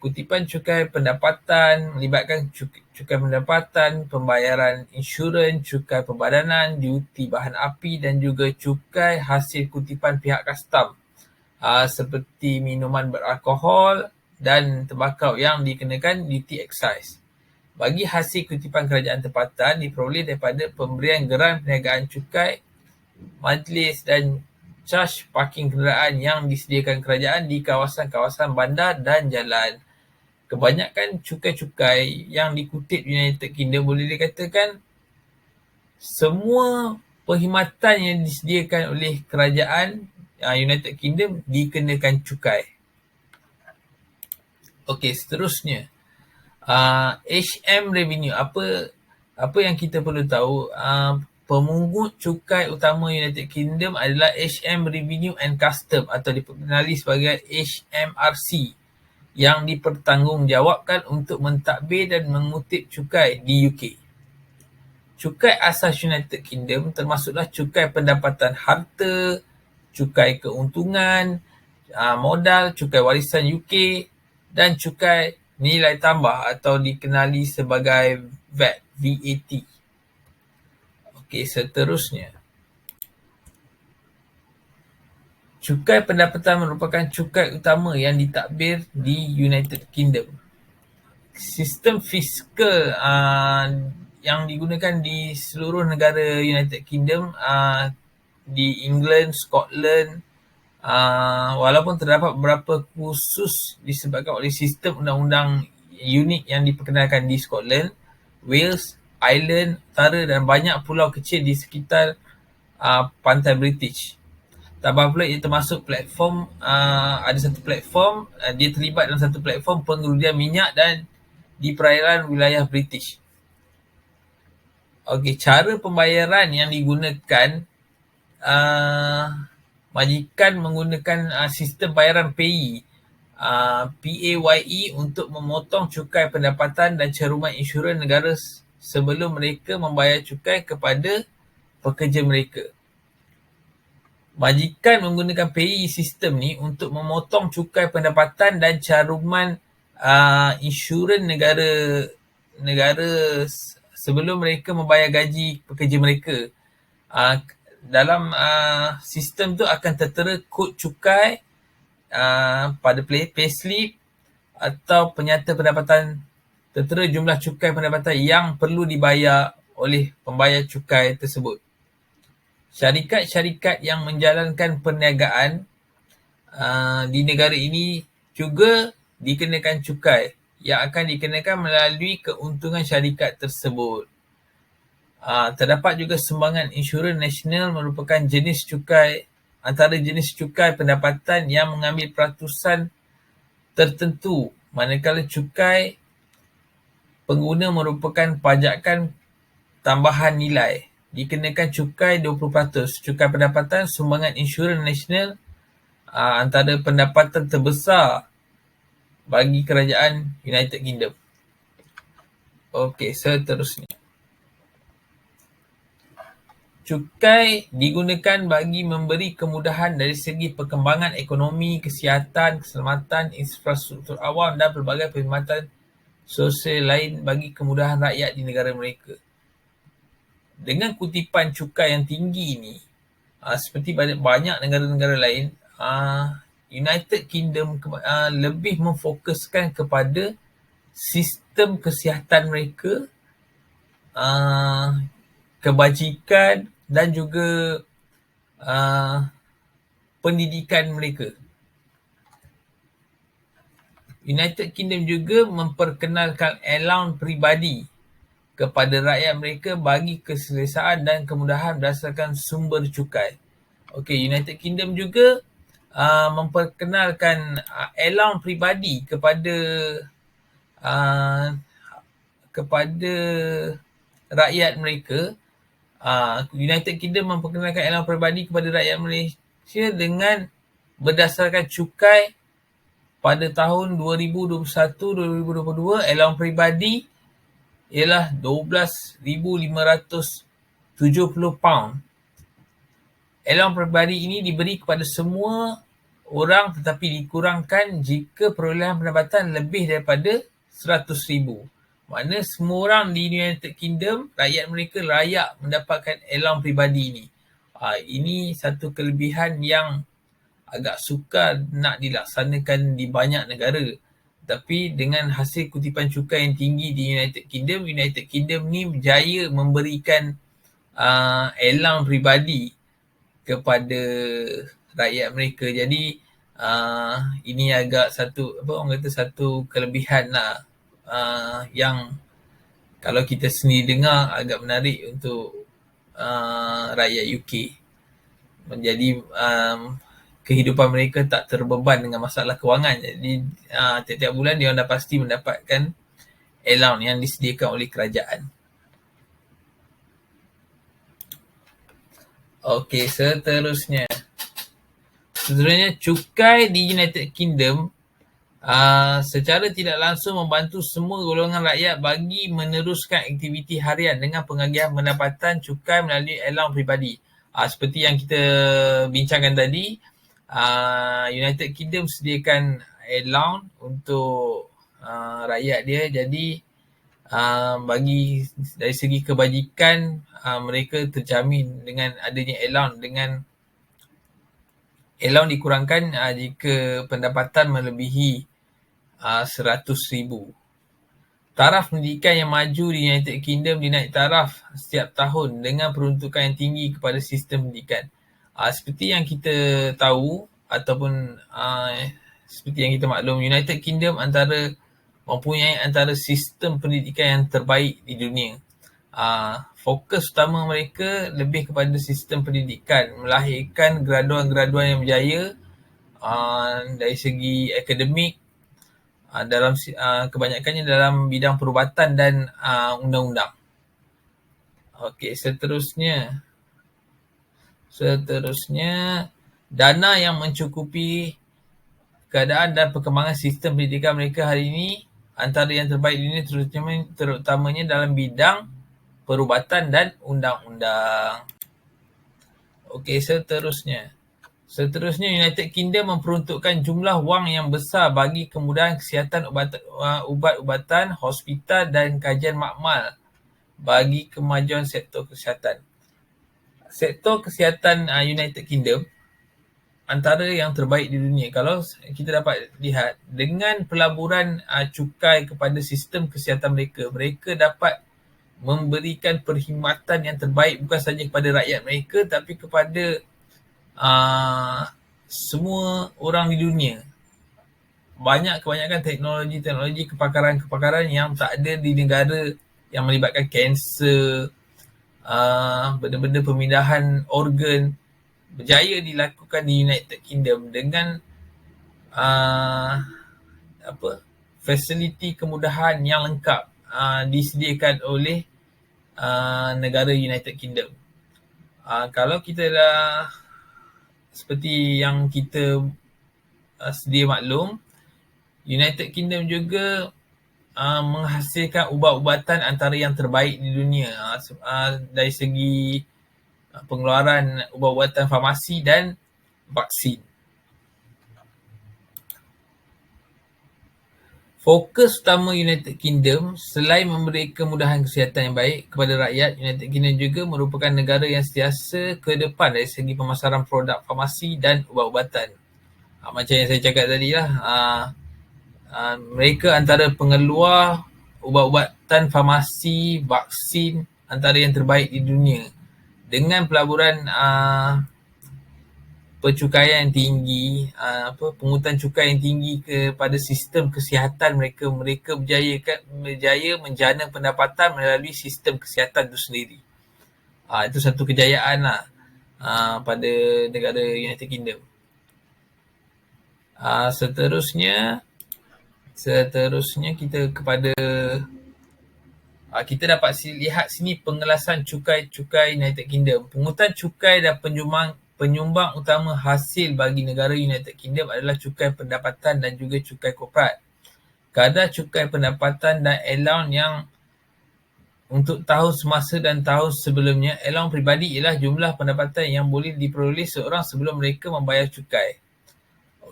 kutipan cukai pendapatan melibatkan cukai pendapatan, pembayaran insurans, cukai pembadanan, diuti bahan api dan juga cukai hasil kutipan pihak kastam seperti minuman beralkohol dan tembakau yang dikenakan duty excise. Bagi hasil kutipan kerajaan tempatan diperoleh daripada pemberian geran perniagaan cukai, majlis dan caj parking kenderaan yang disediakan kerajaan di kawasan-kawasan bandar dan jalan. Kebanyakan cukai-cukai yang dikutip United Kingdom boleh dikatakan semua perkhidmatan yang disediakan oleh kerajaan United Kingdom dikenakan cukai. Okey, seterusnya. HM revenue. Apa yang kita perlu tahu? Pemungut cukai utama United Kingdom adalah HM Revenue and Custom atau dikenali sebagai HMRC yang dipertanggungjawabkan untuk mentadbir dan mengutip cukai di UK. Cukai asas United Kingdom termasuklah cukai pendapatan harta, cukai keuntungan, modal, cukai warisan UK dan cukai nilai tambah atau dikenali sebagai VAT. Okey, seterusnya. Cukai pendapatan merupakan cukai utama yang ditadbir di United Kingdom. Sistem fiskal yang digunakan di seluruh negara United Kingdom, di England, Scotland, walaupun terdapat beberapa khusus disebabkan oleh sistem undang-undang unik yang diperkenalkan di Scotland, Wales, Ireland Utara dan banyak pulau kecil di sekitar pantai British. Tambah pula ia termasuk platform, ada satu platform, dia terlibat dalam satu platform pengerudian minyak dan di perairan wilayah British. Okey, cara pembayaran yang digunakan, majikan menggunakan sistem bayaran PAYE, PAYE untuk memotong cukai pendapatan dan caruman insurans negara sebelum mereka membayar cukai kepada pekerja mereka. Majikan menggunakan PAYE sistem ni untuk memotong cukai pendapatan dan caruman insurans negara sebelum mereka membayar gaji pekerja mereka. Dalam sistem tu akan tertera kod cukai pada payslip atau penyata pendapatan, tertera jumlah cukai pendapatan yang perlu dibayar oleh pembayar cukai tersebut. Syarikat-syarikat yang menjalankan perniagaan di negara ini juga dikenakan cukai yang akan dikenakan melalui keuntungan syarikat tersebut. Terdapat juga sumbangan insurans nasional merupakan jenis cukai, antara jenis cukai pendapatan yang mengambil peratusan tertentu, manakala cukai pengguna merupakan pajakan tambahan nilai. Dikenakan cukai 20%. Cukai pendapatan sumbangan insurans nasional antara pendapatan terbesar bagi kerajaan United Kingdom. Okey, seterusnya. Cukai digunakan bagi memberi kemudahan dari segi perkembangan ekonomi, kesihatan, keselamatan, infrastruktur awam dan pelbagai perkhidmatan sosial lain bagi kemudahan rakyat di negara mereka. Dengan kutipan cukai yang tinggi ini, seperti banyak negara-negara lain, United Kingdom lebih memfokuskan kepada sistem kesihatan mereka, kebajikan dan juga pendidikan mereka. United Kingdom juga memperkenalkan allowance peribadi kepada rakyat mereka bagi keselesaan dan kemudahan berdasarkan sumber cukai. Okey, United Kingdom juga memperkenalkan allowance peribadi uh, kepada rakyat mereka. United Kingdom memperkenalkan allowance peribadi kepada rakyat Malaysia dengan berdasarkan cukai pada tahun 2021-2022. Allowance peribadi ialah £12,570. Allowance peribadi ini diberi kepada semua orang tetapi dikurangkan jika perolehan pendapatan lebih daripada RM100,000. Maknanya semua orang di United Kingdom, rakyat mereka layak mendapatkan allowance peribadi ini. Ini satu kelebihan yang agak sukar nak dilaksanakan di banyak negara. Tapi dengan hasil kutipan cukai yang tinggi di United Kingdom ni berjaya memberikan allowance peribadi kepada rakyat mereka. Jadi ini agak satu satu kelebihan lah yang kalau kita sendiri dengar agak menarik untuk rakyat UK. Menjadi kehidupan mereka tak terbeban dengan masalah kewangan. Jadi tiap-tiap bulan dia dah pasti mendapatkan allowance yang disediakan oleh kerajaan. Okey, seterusnya cukai di United Kingdom secara tidak langsung membantu semua golongan rakyat bagi meneruskan aktiviti harian dengan pengagihan pendapatan cukai melalui allowance peribadi. Seperti yang kita bincangkan tadi, United Kingdom sediakan allowance untuk rakyat dia. Jadi bagi dari segi kebajikan mereka terjamin dengan adanya allowance. Dengan allowance dikurangkan jika pendapatan melebihi RM100,000. Taraf pendidikan yang maju di United Kingdom dinaik taraf setiap tahun dengan peruntukan yang tinggi kepada sistem pendidikan. Seperti yang kita tahu ataupun seperti yang kita maklum, United Kingdom mempunyai antara sistem pendidikan yang terbaik di dunia. Fokus utama mereka lebih kepada sistem pendidikan, melahirkan graduan-graduan yang berjaya dari segi akademik, dalam kebanyakannya dalam bidang perubatan dan undang-undang. Okey, seterusnya dana yang mencukupi keadaan dan perkembangan sistem pendidikan mereka hari ini antara yang terbaik di dunia, terutamanya dalam bidang perubatan dan undang-undang. Okey, seterusnya United Kingdom memperuntukkan jumlah wang yang besar bagi kemudahan kesihatan, ubat-ubatan, hospital dan kajian makmal bagi kemajuan sektor kesihatan. Sektor kesihatan United Kingdom antara yang terbaik di dunia. Kalau kita dapat lihat, dengan pelaburan cukai kepada sistem kesihatan mereka dapat memberikan perkhidmatan yang terbaik bukan sahaja kepada rakyat mereka tapi kepada semua orang di dunia. Kebanyakan teknologi kepakaran yang tak ada di negara yang melibatkan kanser, benda-benda pemindahan organ berjaya dilakukan di United Kingdom dengan fasiliti kemudahan yang lengkap disediakan oleh negara United Kingdom. Kalau kita dah seperti yang kita sedia maklum, United Kingdom juga menghasilkan ubat-ubatan antara yang terbaik di dunia dari segi pengeluaran ubat-ubatan farmasi dan vaksin. Fokus utama United Kingdom selain memberi kemudahan kesihatan yang baik kepada rakyat, United Kingdom juga merupakan negara yang sentiasa ke depan dari segi pemasaran produk farmasi dan ubat-ubatan. Macam yang saya cakap tadi lah, mereka antara pengeluar ubat-ubatan farmasi, vaksin antara yang terbaik di dunia. Dengan pelaburan pencukaian yang tinggi, pungutan cukai yang tinggi kepada sistem kesihatan mereka. Mereka berjaya menjana pendapatan melalui sistem kesihatan itu sendiri. Itu satu kejayaan lah pada negara United Kingdom. Seterusnya kita kita dapat lihat sini pengelasan cukai United Kingdom. Pungutan cukai dan penyumbang utama hasil bagi negara United Kingdom adalah cukai pendapatan dan juga cukai korporat. Kadar cukai pendapatan dan allowance yang untuk tahun semasa dan tahun sebelumnya. Allowance peribadi ialah jumlah pendapatan yang boleh diperoleh seorang sebelum mereka membayar cukai.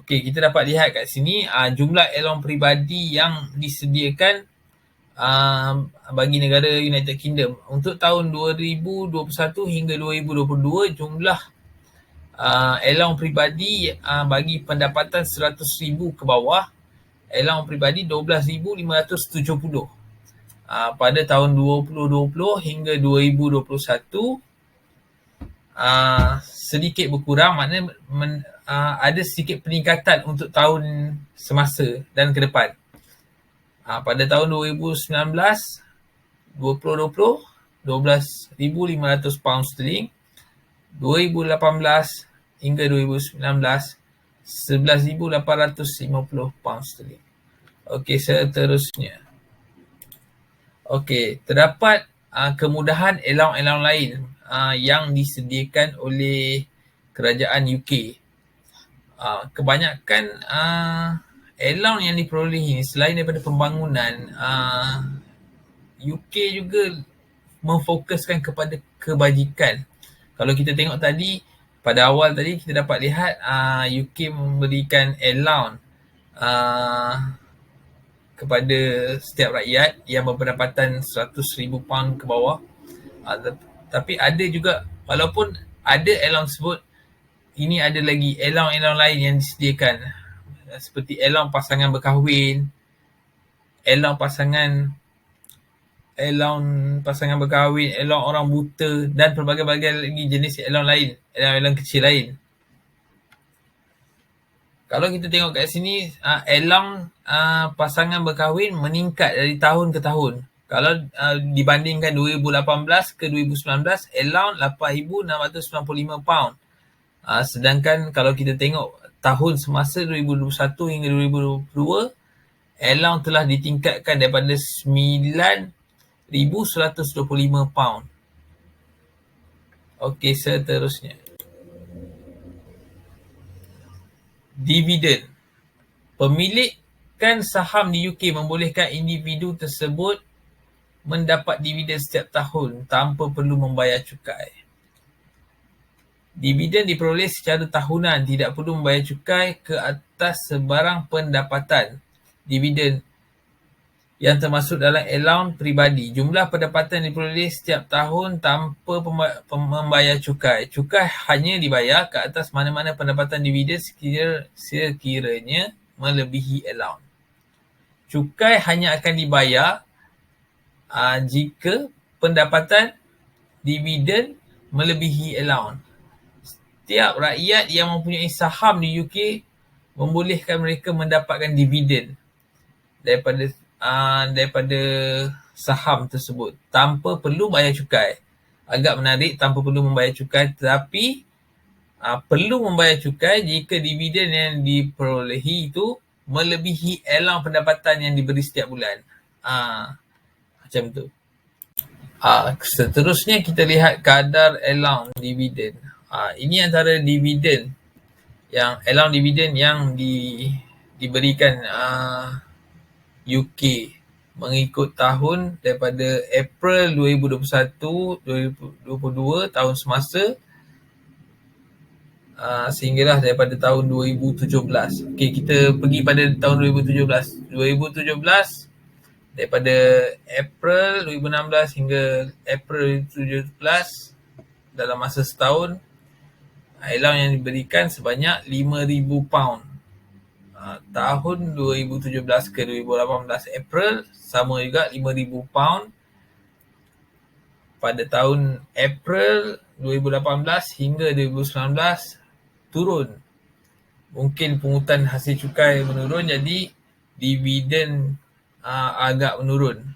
Okey, kita dapat lihat kat sini jumlah allowance peribadi yang disediakan bagi negara United Kingdom. Untuk tahun 2021 hingga 2022, jumlah allowance peribadi bagi pendapatan 100,000 ke bawah, allowance peribadi 12,570. Pada tahun 2020 hingga 2021, sedikit berkurang, maknanya ada sedikit peningkatan untuk tahun semasa dan ke depan. Pada tahun 2019, 2020, 12,500 pound sterling. 2018 hingga 2019, 11,850 pound sterling. Okey, seterusnya. Okey, terdapat kemudahan allowance lain yang disediakan oleh kerajaan UK. Kebanyakan allowance yang diperoleh ini selain daripada pembangunan, UK juga memfokuskan kepada kebajikan. Kalau kita tengok tadi, pada awal tadi kita dapat lihat UK memberikan allowance kepada setiap rakyat yang berpendapatan 100,000 pound ke bawah. Tapi ada juga, walaupun ada allowance tersebut, ini ada lagi allowance lain yang disediakan, seperti allowance pasangan berkahwin, allowance berkahwin, allowance orang buta dan pelbagai-bagai lagi jenis allowance kecil lain. Kalau kita tengok kat sini, allowance pasangan berkahwin meningkat dari tahun ke tahun. Kalau dibandingkan 2018 ke 2019, allowance 8,695 pound. Sedangkan kalau kita tengok tahun semasa 2021 hingga 2022, allowance telah ditingkatkan daripada 9,125 pound. Okey, seterusnya. Dividen. Pemilikan saham di UK membolehkan individu tersebut mendapat dividen setiap tahun tanpa perlu membayar cukai. Dividen diperoleh secara tahunan, tidak perlu membayar cukai ke atas sebarang pendapatan. Dividen yang termasuk dalam allowance peribadi. Jumlah pendapatan diperoleh setiap tahun tanpa membayar cukai. Cukai hanya dibayar ke atas mana-mana pendapatan dividen sekiranya melebihi allowance. Cukai hanya akan dibayar jika pendapatan dividen melebihi allowance. Setiap rakyat yang mempunyai saham di UK membolehkan mereka mendapatkan dividen daripada saham tersebut tanpa perlu bayar cukai. Agak menarik, tanpa perlu membayar cukai, tetapi perlu membayar cukai jika dividen yang diperolehi itu melebihi allowance pendapatan yang diberi setiap bulan. Macam tu. Seterusnya kita lihat kadar allowance dividen. Ini antara dividen allowance dividen yang diberikan UK mengikut tahun daripada April 2021-2022 tahun semasa sehinggalah daripada tahun 2017. Okey, kita pergi pada tahun 2017. 2017 daripada April 2016 hingga April 2017, dalam masa setahun, allowance yang diberikan sebanyak 5,000 pound. Tahun 2017 ke 2018 April sama juga 5,000 pound. Pada tahun April 2018 hingga 2019, turun. Mungkin pungutan hasil cukai menurun, jadi dividen agak menurun.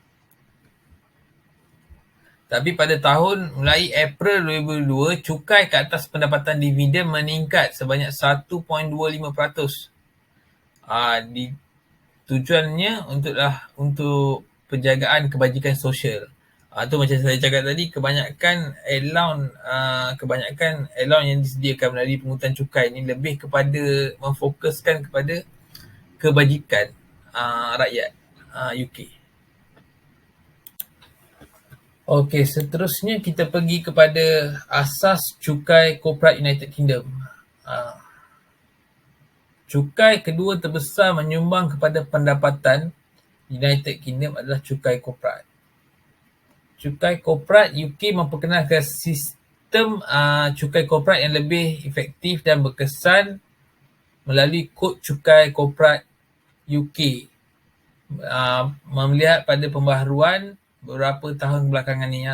Tapi pada tahun mulai April 2002, cukai ke atas pendapatan dividen meningkat sebanyak 1.25%. Tujuannya untuk penjagaan kebajikan sosial. Tu macam saya cakap tadi, kebanyakan allowance yang disediakan melalui pungutan cukai ni lebih kepada memfokuskan kepada kebajikan rakyat UK. Okey, seterusnya kita pergi kepada asas cukai korporat United Kingdom. Cukai kedua terbesar menyumbang kepada pendapatan United Kingdom adalah cukai korporat. Cukai korporat UK memperkenalkan sistem cukai korporat yang lebih efektif dan berkesan melalui Kod Cukai Korporat UK. Melihat pada pembaharuan beberapa tahun belakangan ni.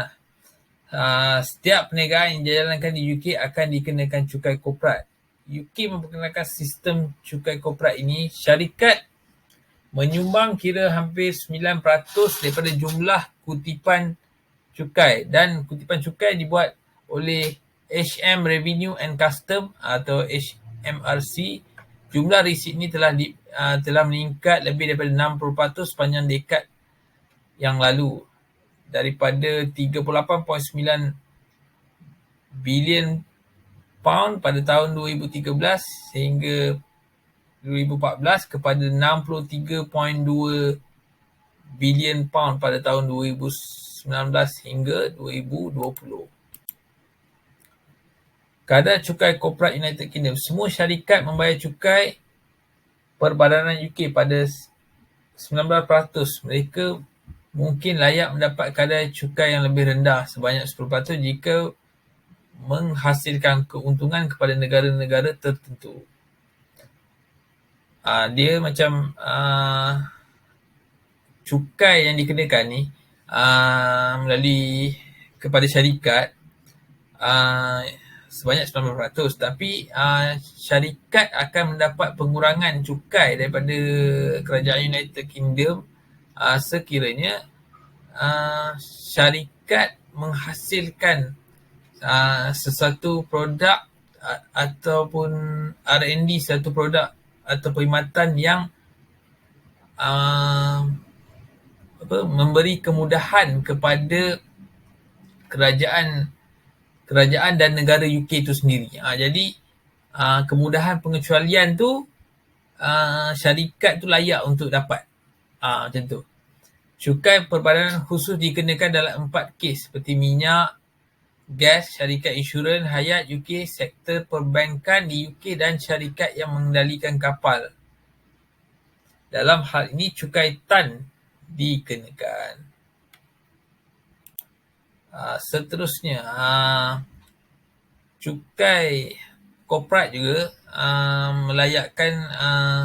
Setiap perniagaan yang dijalankan di UK akan dikenakan cukai korporat. UK memperkenalkan sistem cukai korporat ini. Syarikat menyumbang kira hampir 9% daripada jumlah kutipan cukai, dan kutipan cukai dibuat oleh HM Revenue and Custom atau HMRC. Jumlah resit ini telah meningkat lebih daripada 60% sepanjang dekad yang lalu, daripada 38.9 bilion pound pada tahun 2013 sehingga 2014 kepada 63.2 bilion pound pada tahun 2019 hingga 2020. Kadar cukai korporat United Kingdom. Semua syarikat membayar cukai Perbadanan UK pada 19%. Mereka mungkin layak mendapat kadar cukai yang lebih rendah sebanyak 10% jika menghasilkan keuntungan kepada negara-negara tertentu. Dia macam cukai yang dikenakan ni melalui kepada syarikat sebanyak 19%, tapi syarikat akan mendapat pengurangan cukai daripada kerajaan United Kingdom sekiranya syarikat menghasilkan sesuatu produk ataupun R&D satu produk atau perkhidmatan yang memberi kemudahan kepada kerajaan dan negara UK itu sendiri. Jadi kemudahan pengecualian tu syarikat tu layak untuk dapat. Macam tu. Cukai perbadanan khusus dikenakan dalam 4 kes seperti minyak, gas, syarikat insurans, hayat UK, sektor perbankan di UK dan syarikat yang mengendalikan kapal. Dalam hal ini cukai tan dikenakan. Seterusnya, cukai korporat juga melayakkan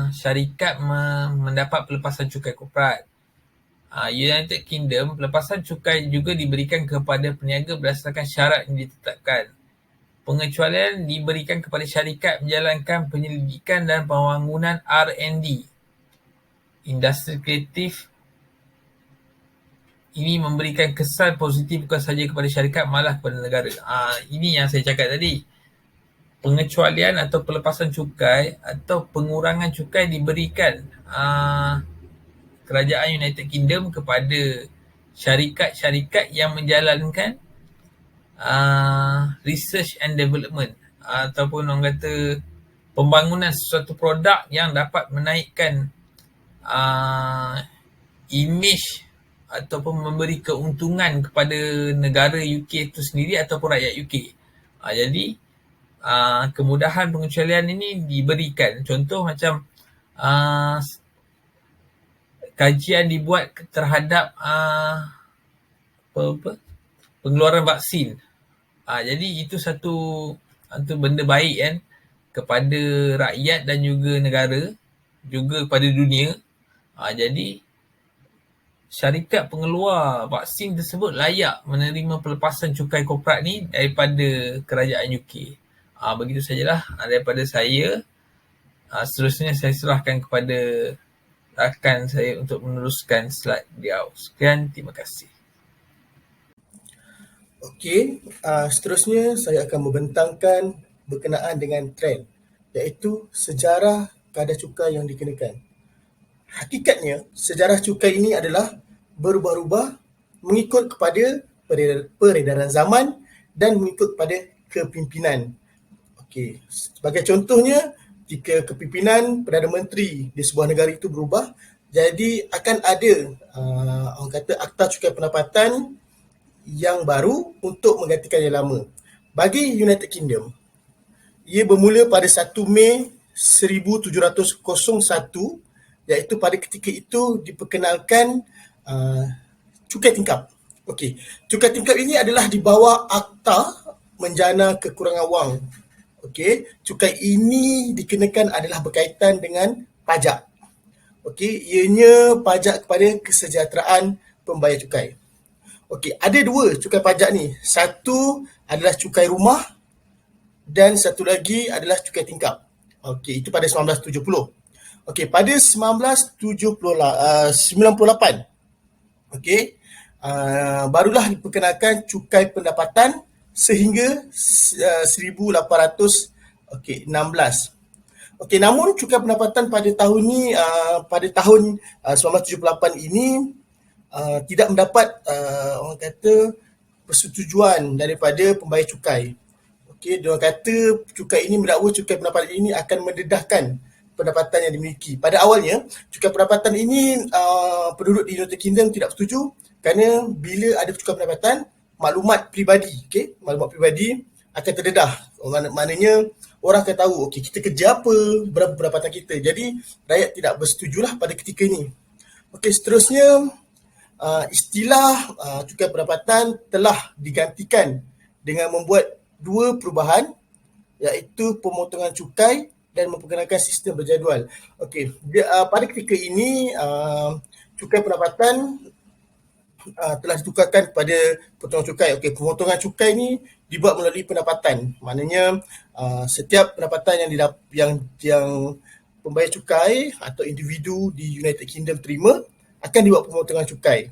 syarikat mendapat pelepasan cukai korporat. United Kingdom, pelepasan cukai juga diberikan kepada peniaga berdasarkan syarat yang ditetapkan. Pengecualian diberikan kepada syarikat menjalankan penyelidikan dan pembangunan R&D, industri kreatif. Ini memberikan kesan positif bukan sahaja kepada syarikat, malah kepada negara. Ini yang saya cakap tadi. Pengecualian atau pelepasan cukai atau pengurangan cukai diberikan kerajaan United Kingdom kepada syarikat-syarikat yang menjalankan research and development ataupun orang kata pembangunan sesuatu produk yang dapat menaikkan image ataupun memberi keuntungan kepada negara UK itu sendiri ataupun rakyat UK. Jadi kemudahan pengecualian ini diberikan. Contoh macam kajian dibuat terhadap pengeluaran vaksin. Jadi itu satu benda baik kan kepada rakyat dan juga negara, juga kepada dunia. Jadi syarikat pengeluar vaksin tersebut layak menerima pelepasan cukai korporat ni daripada kerajaan UK. Begitu sajalah daripada saya. Seterusnya saya serahkan kepada rakan saya untuk meneruskan slide beliau. Sekian, terima kasih. Okey, seterusnya saya akan membentangkan berkenaan dengan trend, iaitu sejarah kadar cukai yang dikenakan. Hakikatnya, sejarah cukai ini adalah berubah-ubah mengikut kepada peredaran zaman dan mengikut kepada kepimpinan. Okey, sebagai contohnya, jika kepimpinan Perdana Menteri di sebuah negara itu berubah, jadi akan ada orang kata Akta Cukai Pendapatan yang baru untuk menggantikan yang lama. Bagi United Kingdom, ia bermula pada 1 Mei 1701, iaitu pada ketika itu diperkenalkan cukai tingkap. Okey, cukai tingkap ini adalah di bawah Akta Menjana Kekurangan Wang. Okey, cukai ini dikenakan adalah berkaitan dengan pajak. Okey, ianya pajak kepada kesejahteraan pembayar cukai. Okey, ada dua cukai pajak ni. Satu adalah cukai rumah dan satu lagi adalah cukai tingkap. Okey, itu pada 1970. Okey, pada 1998, okey, barulah diperkenalkan cukai pendapatan sehingga 1816. Okey, namun cukai pendapatan pada tahun ni, pada tahun 1978 ini tidak mendapat orang kata persetujuan daripada pembayar cukai. Okey, dia orang kata cukai ini mendakwa cukai pendapatan ini akan mendedahkan pendapatan yang dimiliki. Pada awalnya, cukai pendapatan ini penduduk di United Kingdom tidak bersetuju kerana bila ada cukai pendapatan, maklumat peribadi, maklumat peribadi akan terdedah. Maknanya orang akan tahu, okey, kita kerja apa, berapa pendapatan kita. Jadi rakyat tidak bersetujulah pada ketika ini. Okey, seterusnya istilah cukai pendapatan telah digantikan dengan membuat dua perubahan, iaitu pemotongan cukai dan memperkenalkan sistem berjadual. Okey, pada ketika ini cukai pendapatan telah ditukarkan kepada pemotongan cukai. Okey, pemotongan cukai ni dibuat melalui pendapatan. Maknanya setiap pendapatan yang pembayar cukai atau individu di United Kingdom terima akan dibuat pemotongan cukai.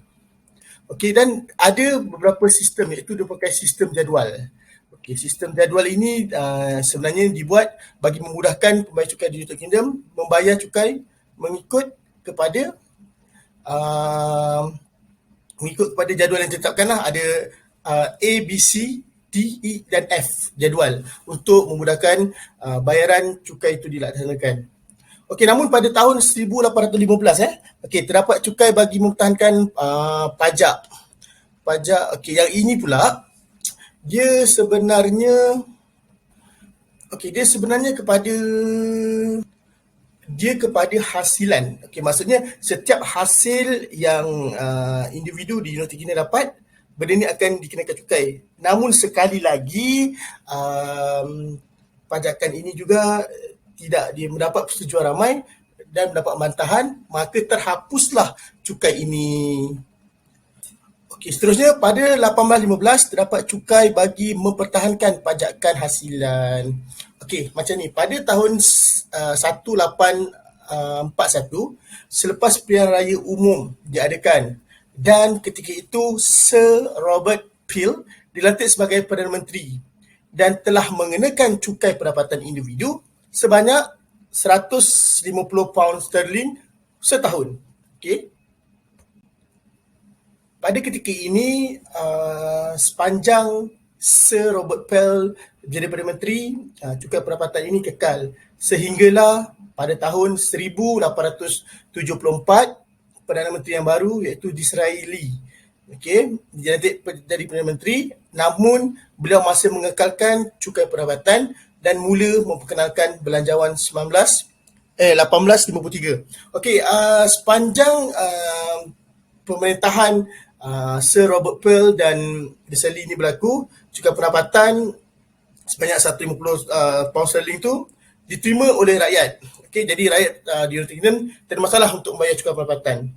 Okey, dan ada beberapa sistem, iaitu dia pakai sistem jadual. Okey, sistem jadual ini sebenarnya dibuat bagi memudahkan pembayar cukai di United Kingdom membayar cukai mengikut kepada jadual yang ditetapkanlah. Ada A, B, C, D, E dan F jadual untuk memudahkan bayaran cukai itu dilaksanakan. Okey, namun pada tahun 1815 terdapat cukai bagi mempertahankan pajak. Okey, yang ini pula dia sebenarnya kepada hasilan. Okey, maksudnya setiap hasil yang individu di United Kingdom dapat, benda ini akan dikenakan cukai. Namun sekali lagi pajakan ini juga tidak dia mendapat persetujuan ramai dan mendapat bantahan, maka terhapuslah cukai ini. Okey, seterusnya pada 1815 terdapat cukai bagi mempertahankan pajakan hasilan. Okey, macam ni. Pada tahun 1841, selepas pilihan raya umum diadakan, dan ketika itu Sir Robert Peel dilantik sebagai Perdana Menteri dan telah mengenakan cukai pendapatan individu sebanyak 150 pound sterling setahun. Okey. Pada ketika ini, sepanjang Sir Robert Peel menjadi Perdana Menteri, cukai pendapatan ini kekal sehinggalah pada tahun 1874 Perdana Menteri yang baru, iaitu Disraeli. Okey, dilantik jadi Perdana Menteri, namun beliau masih mengekalkan cukai pendapatan dan mula memperkenalkan belanjawan 1853. Okey, sepanjang pemerintahan Sir Robert Peel dan Disraeli ini berlaku, cukai pendapatan sebanyak 150 pound sterling tu diterima oleh rakyat. Okey, jadi rakyat di United Kingdom tak ada masalah untuk membayar cukai pendapatan.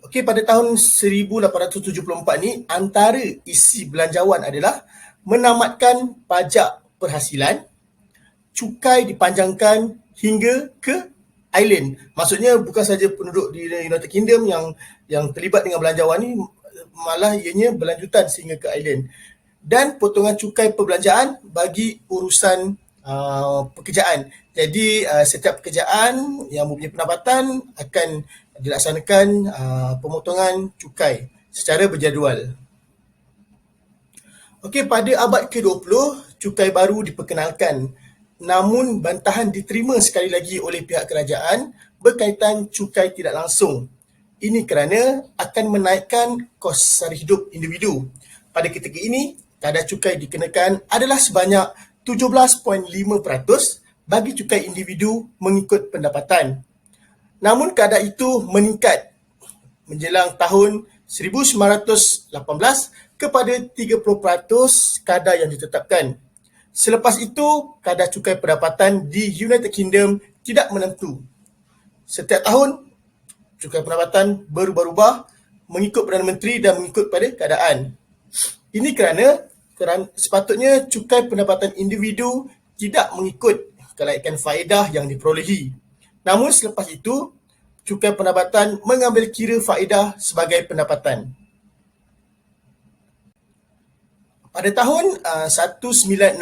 Okey, pada tahun 1874 ni, antara isi belanjawan adalah menamatkan pajak perhasilan, cukai dipanjangkan hingga ke island. Maksudnya bukan saja penduduk di United Kingdom yang terlibat dengan belanjawan ni, malah ianya berlanjutan sehingga ke island. Dan potongan cukai perbelanjaan bagi urusan pekerjaan. Jadi setiap pekerjaan yang mempunyai pendapatan akan dilaksanakan pemotongan cukai secara berjadual. Okey, pada abad ke-20, cukai baru diperkenalkan. Namun bantahan diterima sekali lagi oleh pihak kerajaan berkaitan cukai tidak langsung. Ini kerana akan menaikkan kos sara hidup individu. Pada ketika ini, kadar cukai dikenakan adalah sebanyak 17.5% bagi cukai individu mengikut pendapatan. Namun kadar itu meningkat menjelang tahun 1918 kepada 30% kadar yang ditetapkan. Selepas itu, kadar cukai pendapatan di United Kingdom tidak menentu. Setiap tahun, cukai pendapatan berubah-ubah mengikut Perdana Menteri dan mengikut pada keadaan. Ini kerana sepatutnya cukai pendapatan individu tidak mengikut kelaikan faedah yang diperolehi. Namun selepas itu, cukai pendapatan mengambil kira faedah sebagai pendapatan. Pada tahun 1965,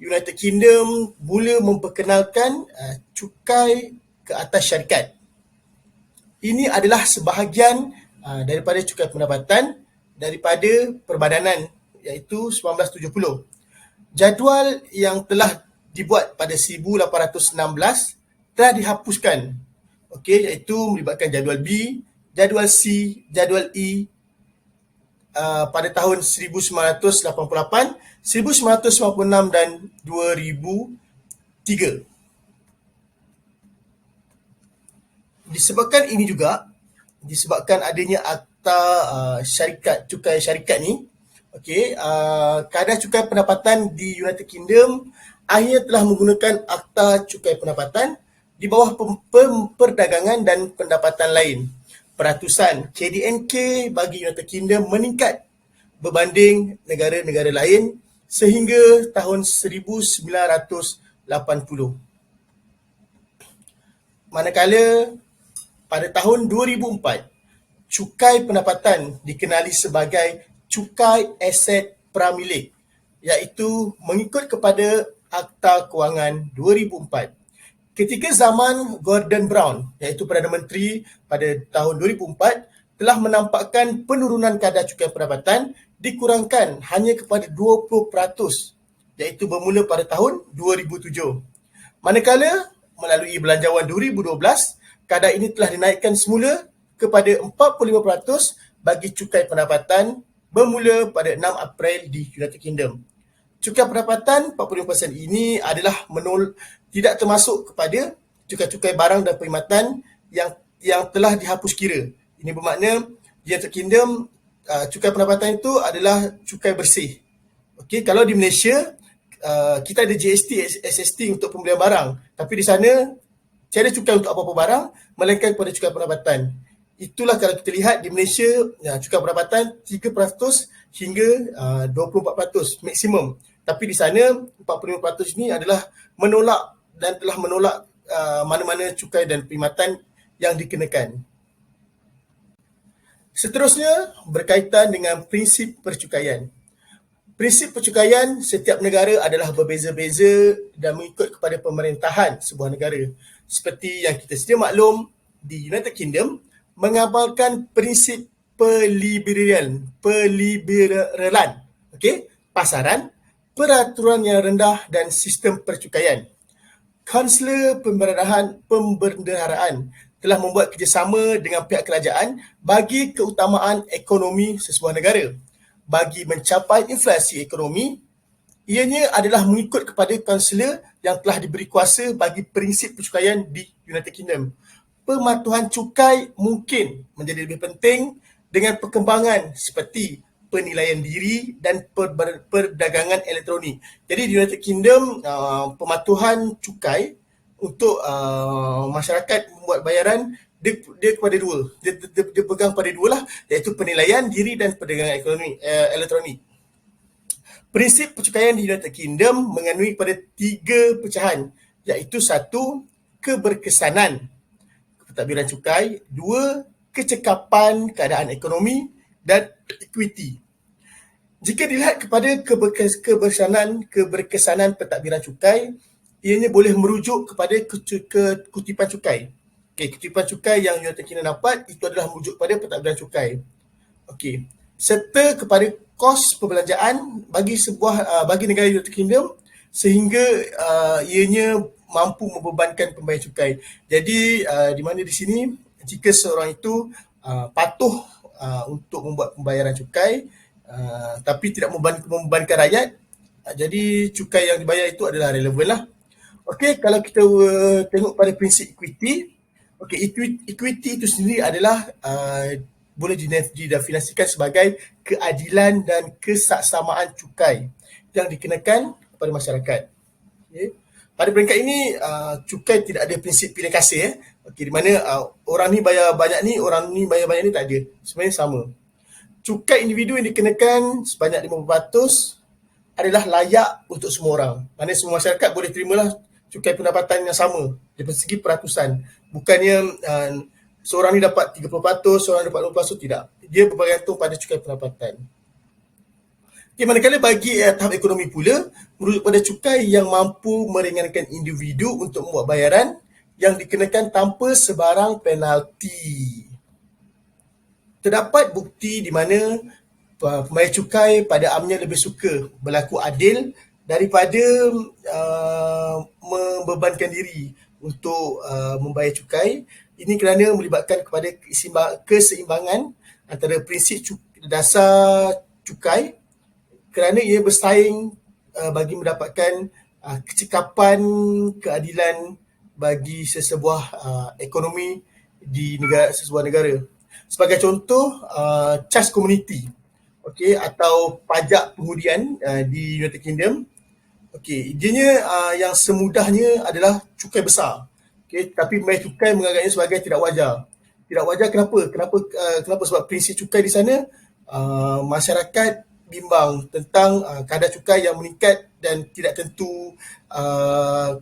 United Kingdom mula memperkenalkan cukai ke atas syarikat. Ini adalah sebahagian daripada cukai pendapatan daripada perbadanan iaitu 1970. Jadual yang telah dibuat pada 1816 telah dihapuskan. Okey, iaitu melibatkan jadual B, jadual C, jadual E pada tahun 1988, 1996 dan 2003. Disebabkan adanya akta syarikat, cukai syarikat ni, okey, kadar cukai pendapatan di United Kingdom akhirnya telah menggunakan akta cukai pendapatan di bawah perdagangan dan pendapatan lain. Peratusan KDNK bagi United Kingdom meningkat berbanding negara-negara lain sehingga tahun 1980. Manakala pada tahun 2004, cukai pendapatan dikenali sebagai cukai aset pramilik, iaitu mengikut kepada Akta Kewangan 2004. Ketika zaman Gordon Brown, iaitu Perdana Menteri pada tahun 2004, telah menampakkan penurunan kadar cukai pendapatan dikurangkan hanya kepada 20%, iaitu bermula pada tahun 2007. Manakala melalui Belanjawan 2012, kadar ini telah dinaikkan semula kepada 45% bagi cukai pendapatan bermula pada 6 April di United Kingdom. Cukai pendapatan 45% ini adalah tidak termasuk kepada cukai-cukai barang dan perkhidmatan yang telah dihapus kira. Ini bermakna di United Kingdom cukai pendapatan itu adalah cukai bersih. Okey, kalau di Malaysia kita ada GST, SST untuk pembelian barang, tapi di sana tiada cukai untuk apa-apa barang melainkan kepada cukai pendapatan. Itulah kalau kita lihat di Malaysia, cukai pendapatan 3% hingga 24% maksimum. Tapi di sana 45% ini adalah menolak dan telah menolak mana-mana cukai dan perkhidmatan yang dikenakan. Seterusnya berkaitan dengan prinsip percukaian. Prinsip percukaian setiap negara adalah berbeza-beza dan mengikut kepada pemerintahan sebuah negara. Seperti yang kita sedia maklum, di United Kingdom mengamalkan prinsip perliberalan, okey, pasaran, peraturan yang rendah dan sistem percukaian. Kansler Pembendaharaan telah membuat kerjasama dengan pihak kerajaan bagi keutamaan ekonomi sesebuah negara. Bagi mencapai inflasi ekonomi, ianya adalah mengikut kepada kansler yang telah diberi kuasa bagi prinsip percukaian di United Kingdom. Pematuhan cukai mungkin menjadi lebih penting dengan perkembangan seperti penilaian diri dan perdagangan elektronik. Jadi di United Kingdom, pematuhan cukai untuk masyarakat membuat bayaran dia kepada dua. Dia pegang pada dua lah, iaitu penilaian diri dan perdagangan elektronik. Prinsip percukaian di United Kingdom mengandungi pada 3 pecahan, iaitu 1. Keberkesanan pentadbiran cukai, 2. Kecekapan keadaan ekonomi, dan equity. Jika dilihat kepada keberkesanan pentadbiran cukai, ianya boleh merujuk kepada kutipan cukai. Kutipan cukai yang United Kingdom dapat itu adalah merujuk kepada pentadbiran cukai. Serta kepada kos perbelanjaan bagi negara United Kingdom sehingga ianya mampu membebankan pembayar cukai. Jadi di mana di sini jika seorang itu patuh untuk membuat pembayaran cukai tapi tidak membebankan rakyat, jadi cukai yang dibayar itu adalah relevan lah. Kalau kita tengok pada prinsip equity, equity itu sendiri adalah boleh didefinisikan sebagai keadilan dan kesaksamaan cukai yang dikenakan kepada masyarakat. Pada peringkat ini, cukai tidak ada prinsip pilih kasih. Di mana orang ni bayar banyak ni, orang ni bayar banyak ni, tak ada. Sebenarnya sama. Cukai individu yang dikenakan sebanyak 50% adalah layak untuk semua orang. Maksudnya semua masyarakat boleh terimalah cukai pendapatan yang sama dari segi peratusan. Bukannya seorang ni dapat 30%, seorang dapat 20%, tidak. Dia bergantung pada cukai pendapatan. Manakala bagi tahap ekonomi pula, merujuk pada cukai yang mampu meringankan individu untuk membuat bayaran yang dikenakan tanpa sebarang penalti. Terdapat bukti di mana pembayar cukai pada amnya lebih suka berlaku adil daripada membebankan diri untuk membayar cukai. Ini kerana melibatkan kepada keseimbangan antara prinsip dasar cukai kerana ia bersaing bagi mendapatkan kecekapan keadilan bagi sesebuah ekonomi di sesebuah negara. Sebagai contoh, charge community atau pajak pengudian di United Kingdom. Ianya yang semudahnya adalah cukai besar. Tapi membayar cukai menganggapnya sebagai tidak wajar. Tidak wajar kenapa? Kenapa? Sebab prinsip cukai di sana masyarakat bimbang tentang kadar cukai yang meningkat dan tidak tentu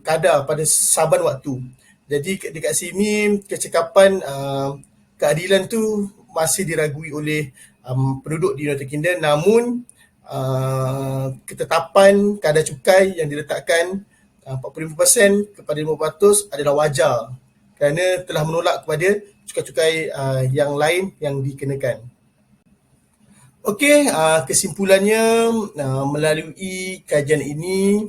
kadar pada saban waktu. Jadi dekat sini kecekapan keadilan tu masih diragui oleh penduduk di United Kingdom, namun ketetapan kadar cukai yang diletakkan 45% kepada 50% adalah wajar kerana telah menolak kepada cukai-cukai yang lain yang dikenakan. Kesimpulannya, melalui kajian ini,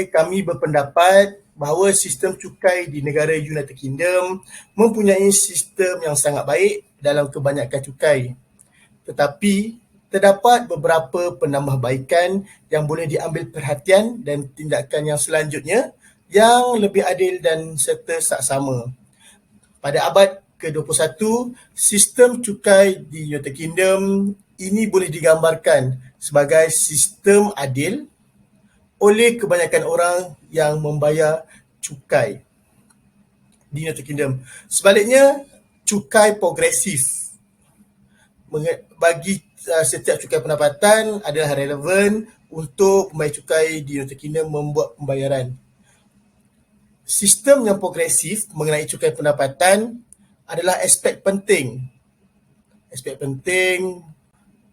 kami berpendapat bahawa sistem cukai di negara United Kingdom mempunyai sistem yang sangat baik dalam kebanyakan cukai. Tetapi, terdapat beberapa penambahbaikan yang boleh diambil perhatian dan tindakan yang selanjutnya yang lebih adil dan serta saksama. Pada abad ke-21, sistem cukai di United Kingdom ini boleh digambarkan sebagai sistem adil oleh kebanyakan orang yang membayar cukai di United Kingdom. Sebaliknya, cukai progresif bagi setiap cukai pendapatan adalah relevan untuk pembayar cukai di United Kingdom membuat pembayaran. Sistem yang progresif mengenai cukai pendapatan adalah aspek penting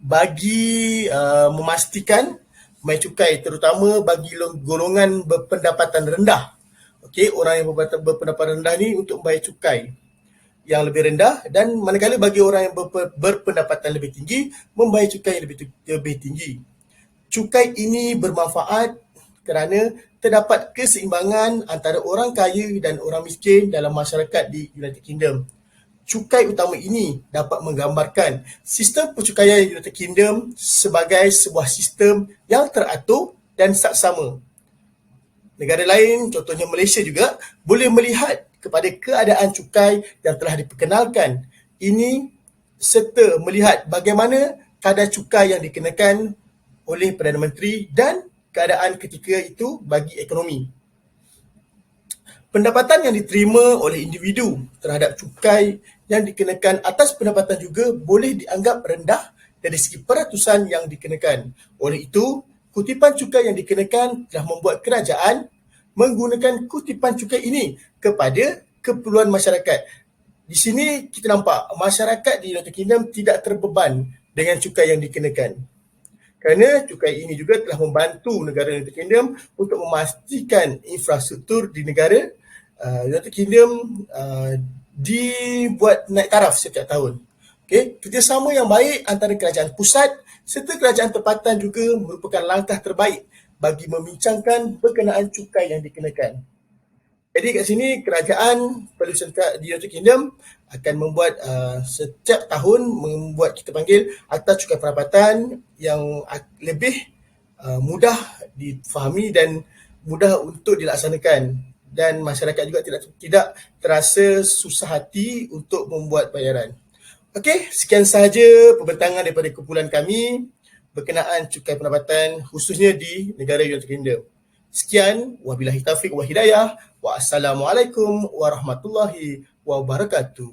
bagi memastikan pembayar cukai, terutama bagi golongan berpendapatan rendah. Orang yang berpendapatan rendah ni untuk membayar cukai yang lebih rendah, dan manakala bagi orang yang berpendapatan lebih tinggi membayar cukai yang lebih tinggi. Cukai ini bermanfaat kerana terdapat keseimbangan antara orang kaya dan orang miskin dalam masyarakat di United Kingdom. Cukai utama ini dapat menggambarkan sistem percukaian United Kingdom sebagai sebuah sistem yang teratur dan saksama. Negara lain, contohnya Malaysia juga, boleh melihat kepada keadaan cukai yang telah diperkenalkan ini serta melihat bagaimana kadar cukai yang dikenakan oleh Perdana Menteri dan keadaan ketika itu bagi ekonomi. Pendapatan yang diterima oleh individu terhadap cukai yang dikenakan atas pendapatan juga boleh dianggap rendah dari segi peratusan yang dikenakan. Oleh itu, kutipan cukai yang dikenakan telah membuat kerajaan menggunakan kutipan cukai ini kepada keperluan masyarakat. Di sini kita nampak masyarakat di United Kingdom tidak terbeban dengan cukai yang dikenakan. Kerana cukai ini juga telah membantu negara United Kingdom untuk memastikan infrastruktur di negara United Kingdom dibuat naik taraf setiap tahun. Okay. Kerjasama yang baik antara kerajaan pusat serta kerajaan tempatan juga merupakan langkah terbaik bagi membincangkan berkenaan cukai yang dikenakan. Jadi kat sini kerajaan di United Kingdom akan membuat setiap tahun membuat kita panggil Akta Cukai Pendapatan yang lebih mudah difahami dan mudah untuk dilaksanakan, dan masyarakat juga tidak terasa susah hati untuk membuat bayaran. Okey, sekian sahaja pembentangan daripada kumpulan kami berkenaan cukai pendapatan khususnya di negara United Kingdom. Sekian, wabillahi taufiq wa hidayah, wa assalamualaikum warahmatullahi wabarakatuh.